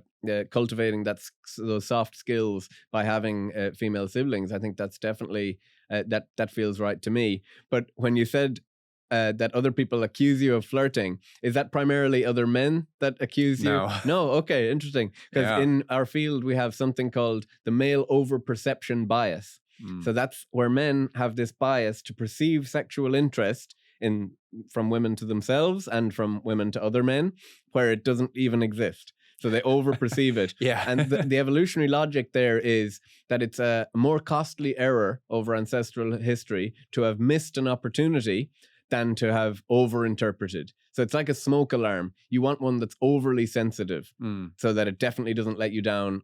cultivating those soft skills by having female siblings. I think that's definitely, that feels right to me. But when you said that other people accuse you of flirting, is that primarily other men that accuse you? No. Okay, interesting. Because in our field, we have something called the male overperception bias. So that's where men have this bias to perceive sexual interest from women to themselves and from women to other men, where it doesn't even exist. So they overperceive it. And the evolutionary logic there is that it's a more costly error over ancestral history to have missed an opportunity than to have overinterpreted. So it's like a smoke alarm. You want one that's overly sensitive so that it definitely doesn't let you down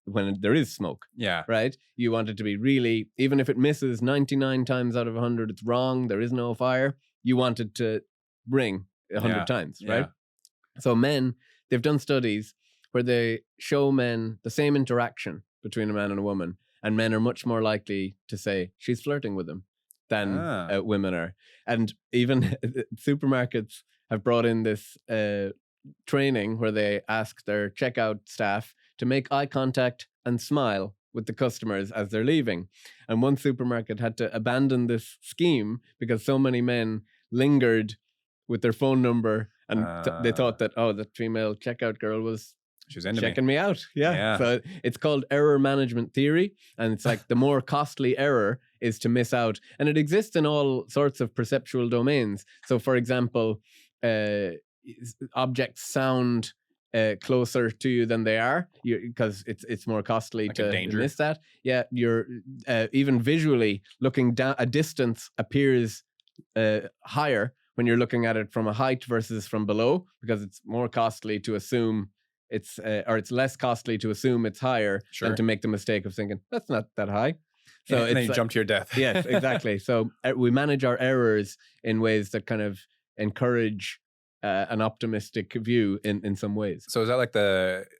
when there is smoke. Right? You want it to be really, even if it misses 99 times out of 100, it's wrong, there is no fire, you want it to ring 100 times, right? So men, they've done studies where they show men the same interaction between a man and a woman, and men are much more likely to say, she's flirting with him, than women are. And even supermarkets have brought in this training where they ask their checkout staff to make eye contact and smile with the customers as they're leaving. And one supermarket had to abandon this scheme because so many men lingered with their phone number, and they thought that, that female checkout girl was checking me out. So it's called error management theory, and it's like the more costly error is to miss out, and it exists in all sorts of perceptual domains. So for example, objects sound closer to you than they are, because it's more costly to miss that. You're even visually looking down, a distance appears higher when you're looking at it from a height versus from below, because it's more costly to assume it's less costly to assume it's higher than to make the mistake of thinking that's not that high. So and then you jump to your death. Yes, exactly. So we manage our errors in ways that kind of encourage an optimistic view in some ways. So is that like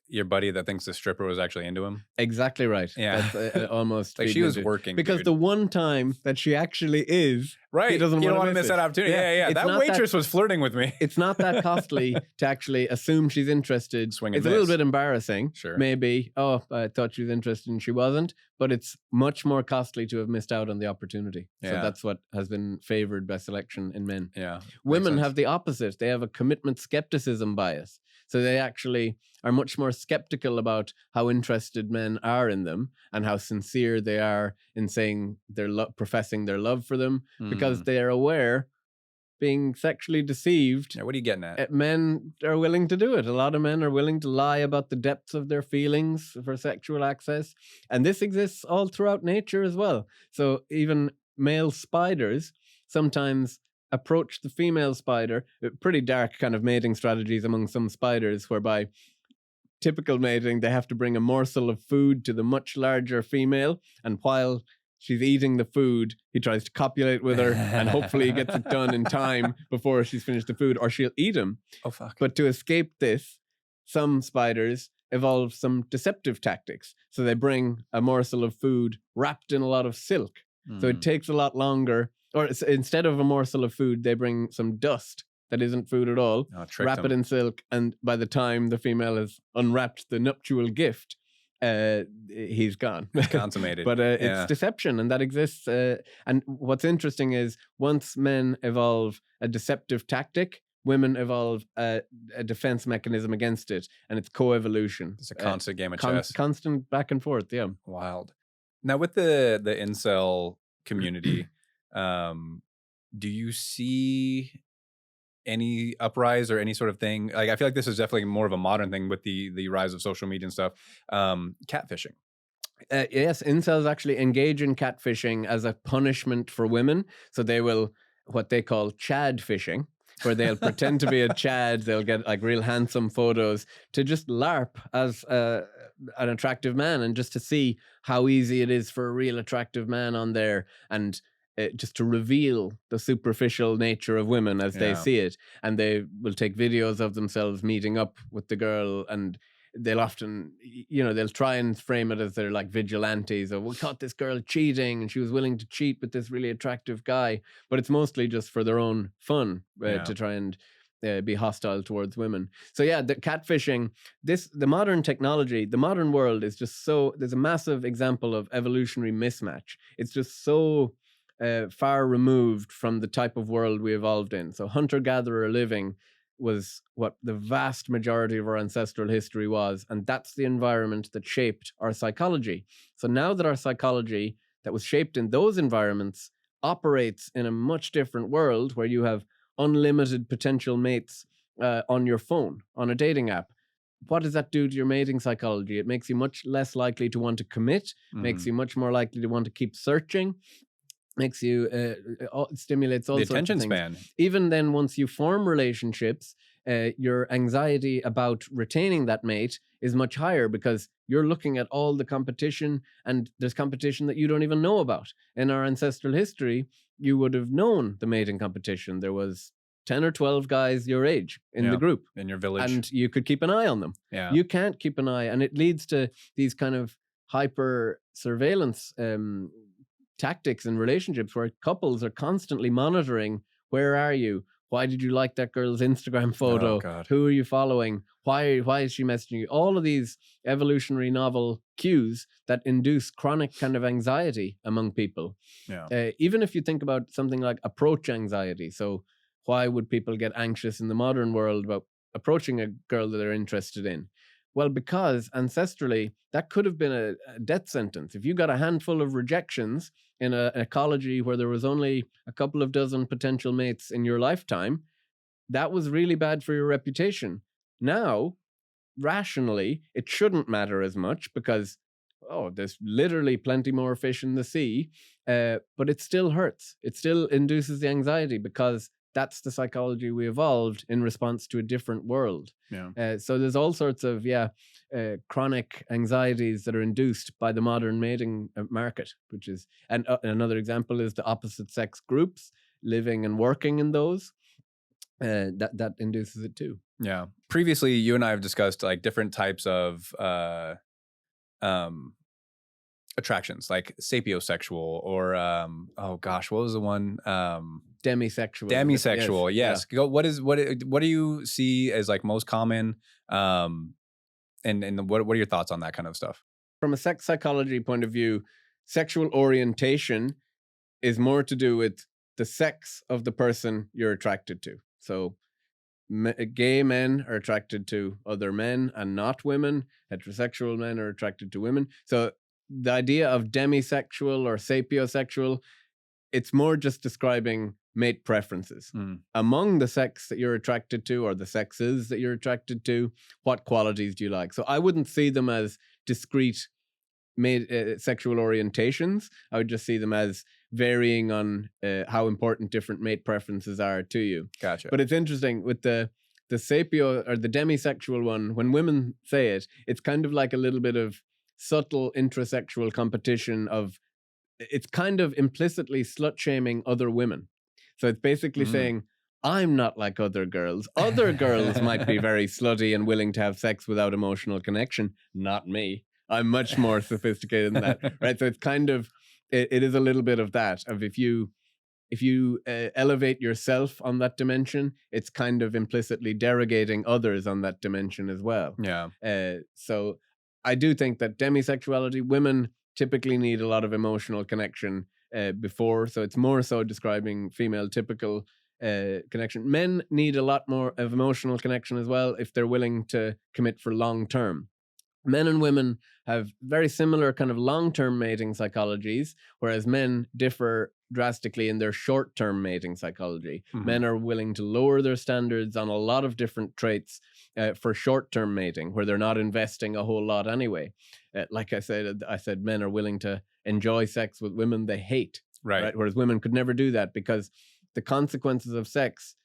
your buddy that thinks the stripper was actually into him? Exactly right. That's almost like she was working, because the one time that she actually is, right, he doesn't want to miss that opportunity. That waitress was flirting with me. It's not that costly to actually assume she's interested. It's a little bit embarrassing. Maybe, I thought she was interested and she wasn't, but it's much more costly to have missed out on the opportunity. So that's what has been favored by selection in men. Women have the opposite. They have a commitment skepticism bias. So they actually are much more skeptical about how interested men are in them and how sincere they are in saying professing their love for them, because they are aware, being sexually deceived. Yeah, what are you getting at? Men are willing to do it. A lot of men are willing to lie about the depths of their feelings for sexual access. And this exists all throughout nature as well. So even male spiders sometimes approach the female spider, pretty dark kind of mating strategies among some spiders, whereby typical mating, they have to bring a morsel of food to the much larger female, and while she's eating the food, he tries to copulate with her, and hopefully he gets it done in time before she's finished the food, or she'll eat him. Oh, fuck. But to escape this, some spiders evolve some deceptive tactics. So they bring a morsel of food wrapped in a lot of silk. So it takes a lot longer. Or instead of a morsel of food, they bring some dust that isn't food at all, wrap it in silk, and by the time the female has unwrapped the nuptial gift, he's gone. Consummated. But it's deception, and that exists. And what's interesting is once men evolve a deceptive tactic, women evolve a defense mechanism against it, and it's co-evolution. It's a constant game of chess. Constant back and forth, yeah. Wild. Now, with the incel community, do you see any uprise or any sort of thing? Like, I feel like this is definitely more of a modern thing with the rise of social media and stuff. Catfishing. Yes, incels actually engage in catfishing as a punishment for women. So they will, what they call Chad fishing, where they'll pretend to be a Chad. They'll get like real handsome photos to just LARP as an attractive man, and just to see how easy it is for a real attractive man on there, and just to reveal the superficial nature of women as they see it. And they will take videos of themselves meeting up with the girl, and they'll often, they'll try and frame it as they're like vigilantes, or we caught this girl cheating and she was willing to cheat with this really attractive guy. But it's mostly just for their own fun, to try and be hostile towards women. So yeah, the catfishing, the modern technology, the modern world is just so, there's a massive example of evolutionary mismatch. It's just so far removed from the type of world we evolved in. So hunter-gatherer living was what the vast majority of our ancestral history was, and that's the environment that shaped our psychology. So now that our psychology that was shaped in those environments operates in a much different world, where you have unlimited potential mates on your phone, on a dating app, what does that do to your mating psychology? It makes you much less likely to want to commit, makes you much more likely to want to keep searching, makes you stimulates all the sorts attention of things. span. Even then, once you form relationships, your anxiety about retaining that mate is much higher, because you're looking at all the competition, and there's competition that you don't even know about. In our ancestral history, you would have known the mating competition. There was 10 or 12 guys your age in the group, in your village, and you could keep an eye on them. You can't keep an eye, and it leads to these kind of hyper surveillance tactics in relationships, where couples are constantly monitoring, where are you? Why did you like that girl's Instagram photo? Who are you following? Why is she messaging you? All of these evolutionary novel cues that induce chronic kind of anxiety among people. Even if you think about something like approach anxiety. So why would people get anxious in the modern world about approaching a girl that they're interested in? Well, because ancestrally, that could have been a death sentence. If you got a handful of rejections in an ecology where there was only a couple of dozen potential mates in your lifetime, that was really bad for your reputation. Now, rationally, it shouldn't matter as much, because, there's literally plenty more fish in the sea, but it still hurts. It still induces the anxiety, because that's the psychology we evolved in response to a different world. So there's all sorts of chronic anxieties that are induced by the modern mating market, which is, and another example is the opposite sex groups living and working in those. That induces it too. Yeah. Previously, you and I have discussed like different types of attractions, like sapiosexual, or what was the one? Demisexual. Demisexual, yes. Yeah. What do you see as like most common? And what are your thoughts on that kind of stuff? From a sex psychology point of view, sexual orientation is more to do with the sex of the person you're attracted to. So gay men are attracted to other men and not women. Heterosexual men are attracted to women. So the idea of demisexual or sapiosexual, it's more just describing mate preferences. Among the sex that you're attracted to, or the sexes that you're attracted to, what qualities do you like? So I wouldn't see them as discrete sexual orientations. I would just see them as varying on how important different mate preferences are to you. Gotcha. But it's interesting with the sapio or the demisexual one, when women say it, it's kind of like a little bit of subtle intrasexual competition of, it's kind of implicitly slut shaming other women. So it's basically saying, I'm not like other girls. Other girls might be very slutty and willing to have sex without emotional connection. Not me. I'm much more sophisticated than that, right? So it's kind of, it is a little bit of that, of if you elevate yourself on that dimension, it's kind of implicitly derogating others on that dimension as well. Yeah. So I do think that demisexuality, women typically need a lot of emotional connection before, so it's more so describing female typical connection. Men need a lot more of emotional connection as well if they're willing to commit for long term. Men and women have very similar kind of long-term mating psychologies, whereas men differ drastically in their short-term mating psychology. Men are willing to lower their standards on a lot of different traits for short-term mating, where they're not investing a whole lot anyway. Like I said men are willing to enjoy sex with women they hate, right? Whereas women could never do that, because the consequences of sex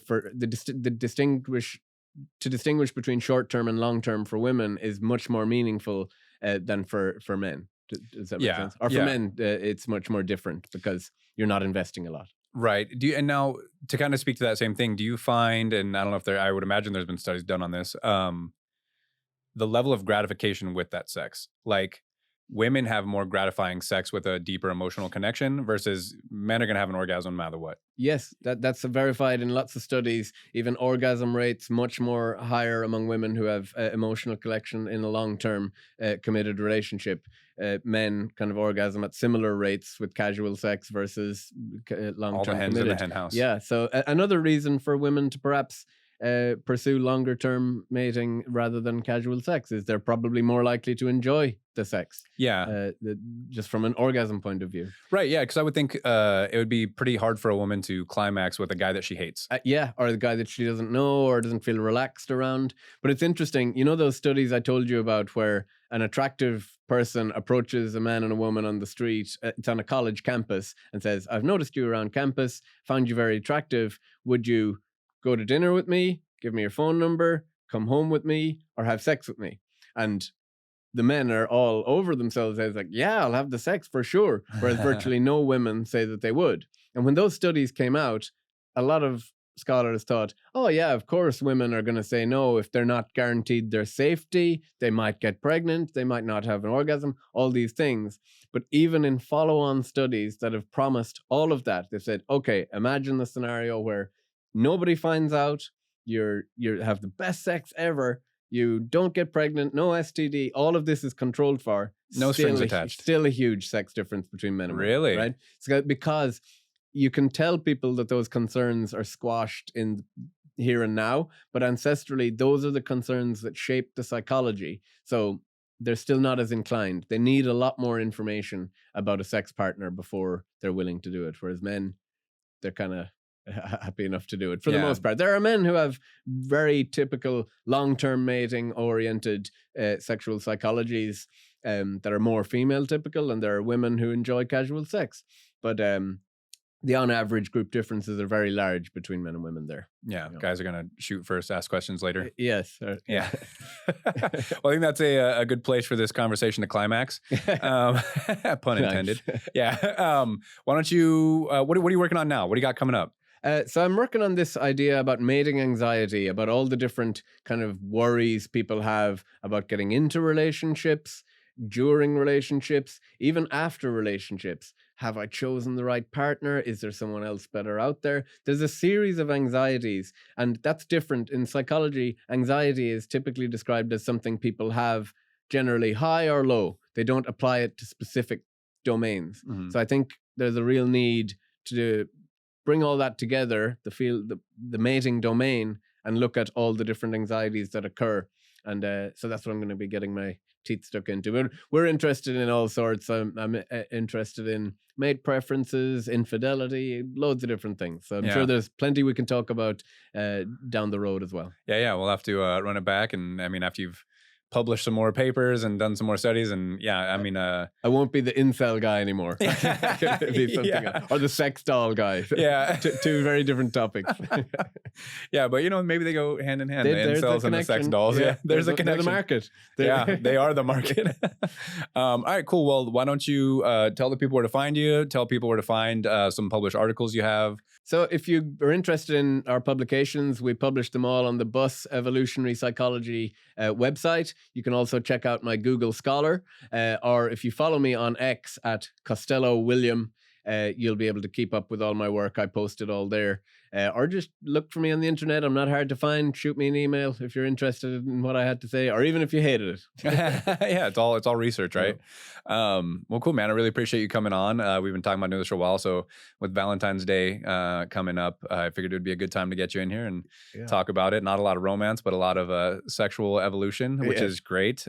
for to distinguish between short-term and long-term for women is much more meaningful than for men. Does that make sense? Or for men, it's much more different because you're not investing a lot. Right. And now to kind of speak to that same thing, do you find, and I don't know if I would imagine there's been studies done on this, the level of gratification with that sex, like women have more gratifying sex with a deeper emotional connection versus men are going to have an orgasm no matter what. Yes, that's verified in lots of studies. Even orgasm rates much more higher among women who have emotional connection in a long-term committed relationship. Men kind of orgasm at similar rates with casual sex versus long-term All the hens committed. in the hen house. Yeah, so another reason for women to perhaps pursue longer term mating rather than casual sex is they're probably more likely to enjoy the sex. Yeah. Just from an orgasm point of view. Right. Yeah. Because I would think it would be pretty hard for a woman to climax with a guy that she hates. Yeah. Or the guy that she doesn't know or doesn't feel relaxed around. But it's interesting. You know, those studies I told you about where an attractive person approaches a man and a woman on the street, it's on a college campus, and says, I've noticed you around campus, found you very attractive. Would you go to dinner with me, give me your phone number, come home with me, or have sex with me? And the men are all over themselves. They're like, yeah, I'll have the sex for sure. Whereas virtually no women say that they would. And when those studies came out, a lot of scholars thought, oh yeah, of course women are going to say no if they're not guaranteed their safety. They might get pregnant. They might not have an orgasm, all these things. But even in follow-on studies that have promised all of that, they've said, okay, imagine the scenario where nobody finds out, you have the best sex ever, you don't get pregnant, no STD, all of this is controlled for. No strings attached. Still a huge sex difference between men and women. Really? Right? So because you can tell people that those concerns are squashed in here and now, but ancestrally, those are the concerns that shape the psychology. So they're still not as inclined. They need a lot more information about a sex partner before they're willing to do it. Whereas men, they're kind of happy enough to do it for the most part. There are men who have very typical long-term mating oriented sexual psychologies that are more female typical, and there are women who enjoy casual sex. But the on average group differences are very large between men and women there. Yeah, guys are going to shoot first, ask questions later. Yes. Yeah. Well, I think that's a good place for this conversation to climax. Pun intended. Yeah. Why don't you, what are you working on now? What do you got coming up? So I'm working on this idea about mating anxiety, about all the different kind of worries people have about getting into relationships, during relationships, even after relationships. Have I chosen the right partner? Is there someone else better out there? There's a series of anxieties, and that's different. In psychology, anxiety is typically described as something people have generally high or low. They don't apply it to specific domains. Mm-hmm. So I think there's a real need to bring all that together, the mating domain, and look at all the different anxieties that occur. And so that's what I'm going to be getting my teeth stuck into. We're interested in all sorts. I'm interested in mate preferences, infidelity, loads of different things. So I'm sure there's plenty we can talk about down the road as well. Yeah. We'll have to run it back. And I mean, after you've published some more papers and done some more studies, and I mean, I won't be the incel guy anymore. Be something else. Or the sex doll guy. Yeah. Two very different topics. Yeah, but maybe they go hand in hand. The incels and the sex dolls. Yeah, there's a connection. They're the market. Yeah, they are the market. All right, cool. Well, why don't you tell the people where to find you, tell people where to find some published articles you have. So if you are interested in our publications, we publish them all on the BUS Evolutionary Psychology website. You can also check out my Google Scholar, or if you follow me on X at Costello William, you'll be able to keep up with all my work. I post it all there. Or just look for me on the internet. I'm not hard to find. Shoot me an email if you're interested in what I had to say, or even if you hated it. Yeah, it's all research, right? Yeah. Well, cool, man. I really appreciate you coming on. We've been talking about doing this for a while. So with Valentine's Day coming up, I figured it would be a good time to get you in here and talk about it. Not a lot of romance, but a lot of sexual evolution, which is great.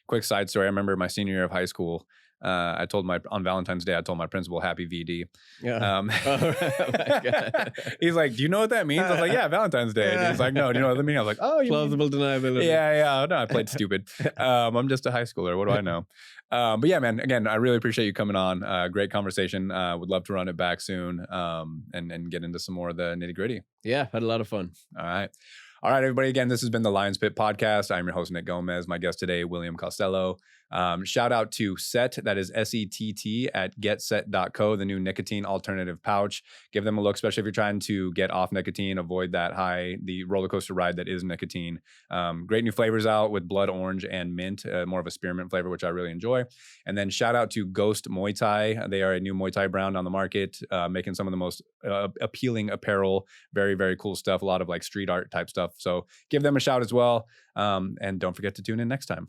Quick side story. I remember my senior year of high school. On Valentine's Day, I told my principal, happy VD. Yeah. He's like, do you know what that means? I was like, yeah, Valentine's Day. And he's like, no, do you know what that means? I was like, oh, plausible deniability. Yeah. No, I played stupid. I'm just a high schooler. What do I know? But yeah, man, again, I really appreciate you coming on. Great conversation. Would love to run it back soon and get into some more of the nitty gritty. Yeah, had a lot of fun. All right, everybody. Again, this has been the Lion's Pit Podcast. I'm your host, Nick Gomez. My guest today, William Costello. Shout out to Set, that is SETT at getset.co, the new nicotine alternative pouch. Give them a look, especially if you're trying to get off nicotine, avoid the roller coaster ride that is nicotine. Great new flavors out with blood orange and mint, more of a spearmint flavor, which I really enjoy. And then shout out to Ghost Muay Thai. They are a new Muay Thai brand on the market, making some of the most appealing apparel. Very, very cool stuff. A lot of like street art type stuff. So give them a shout as well. And don't forget to tune in next time.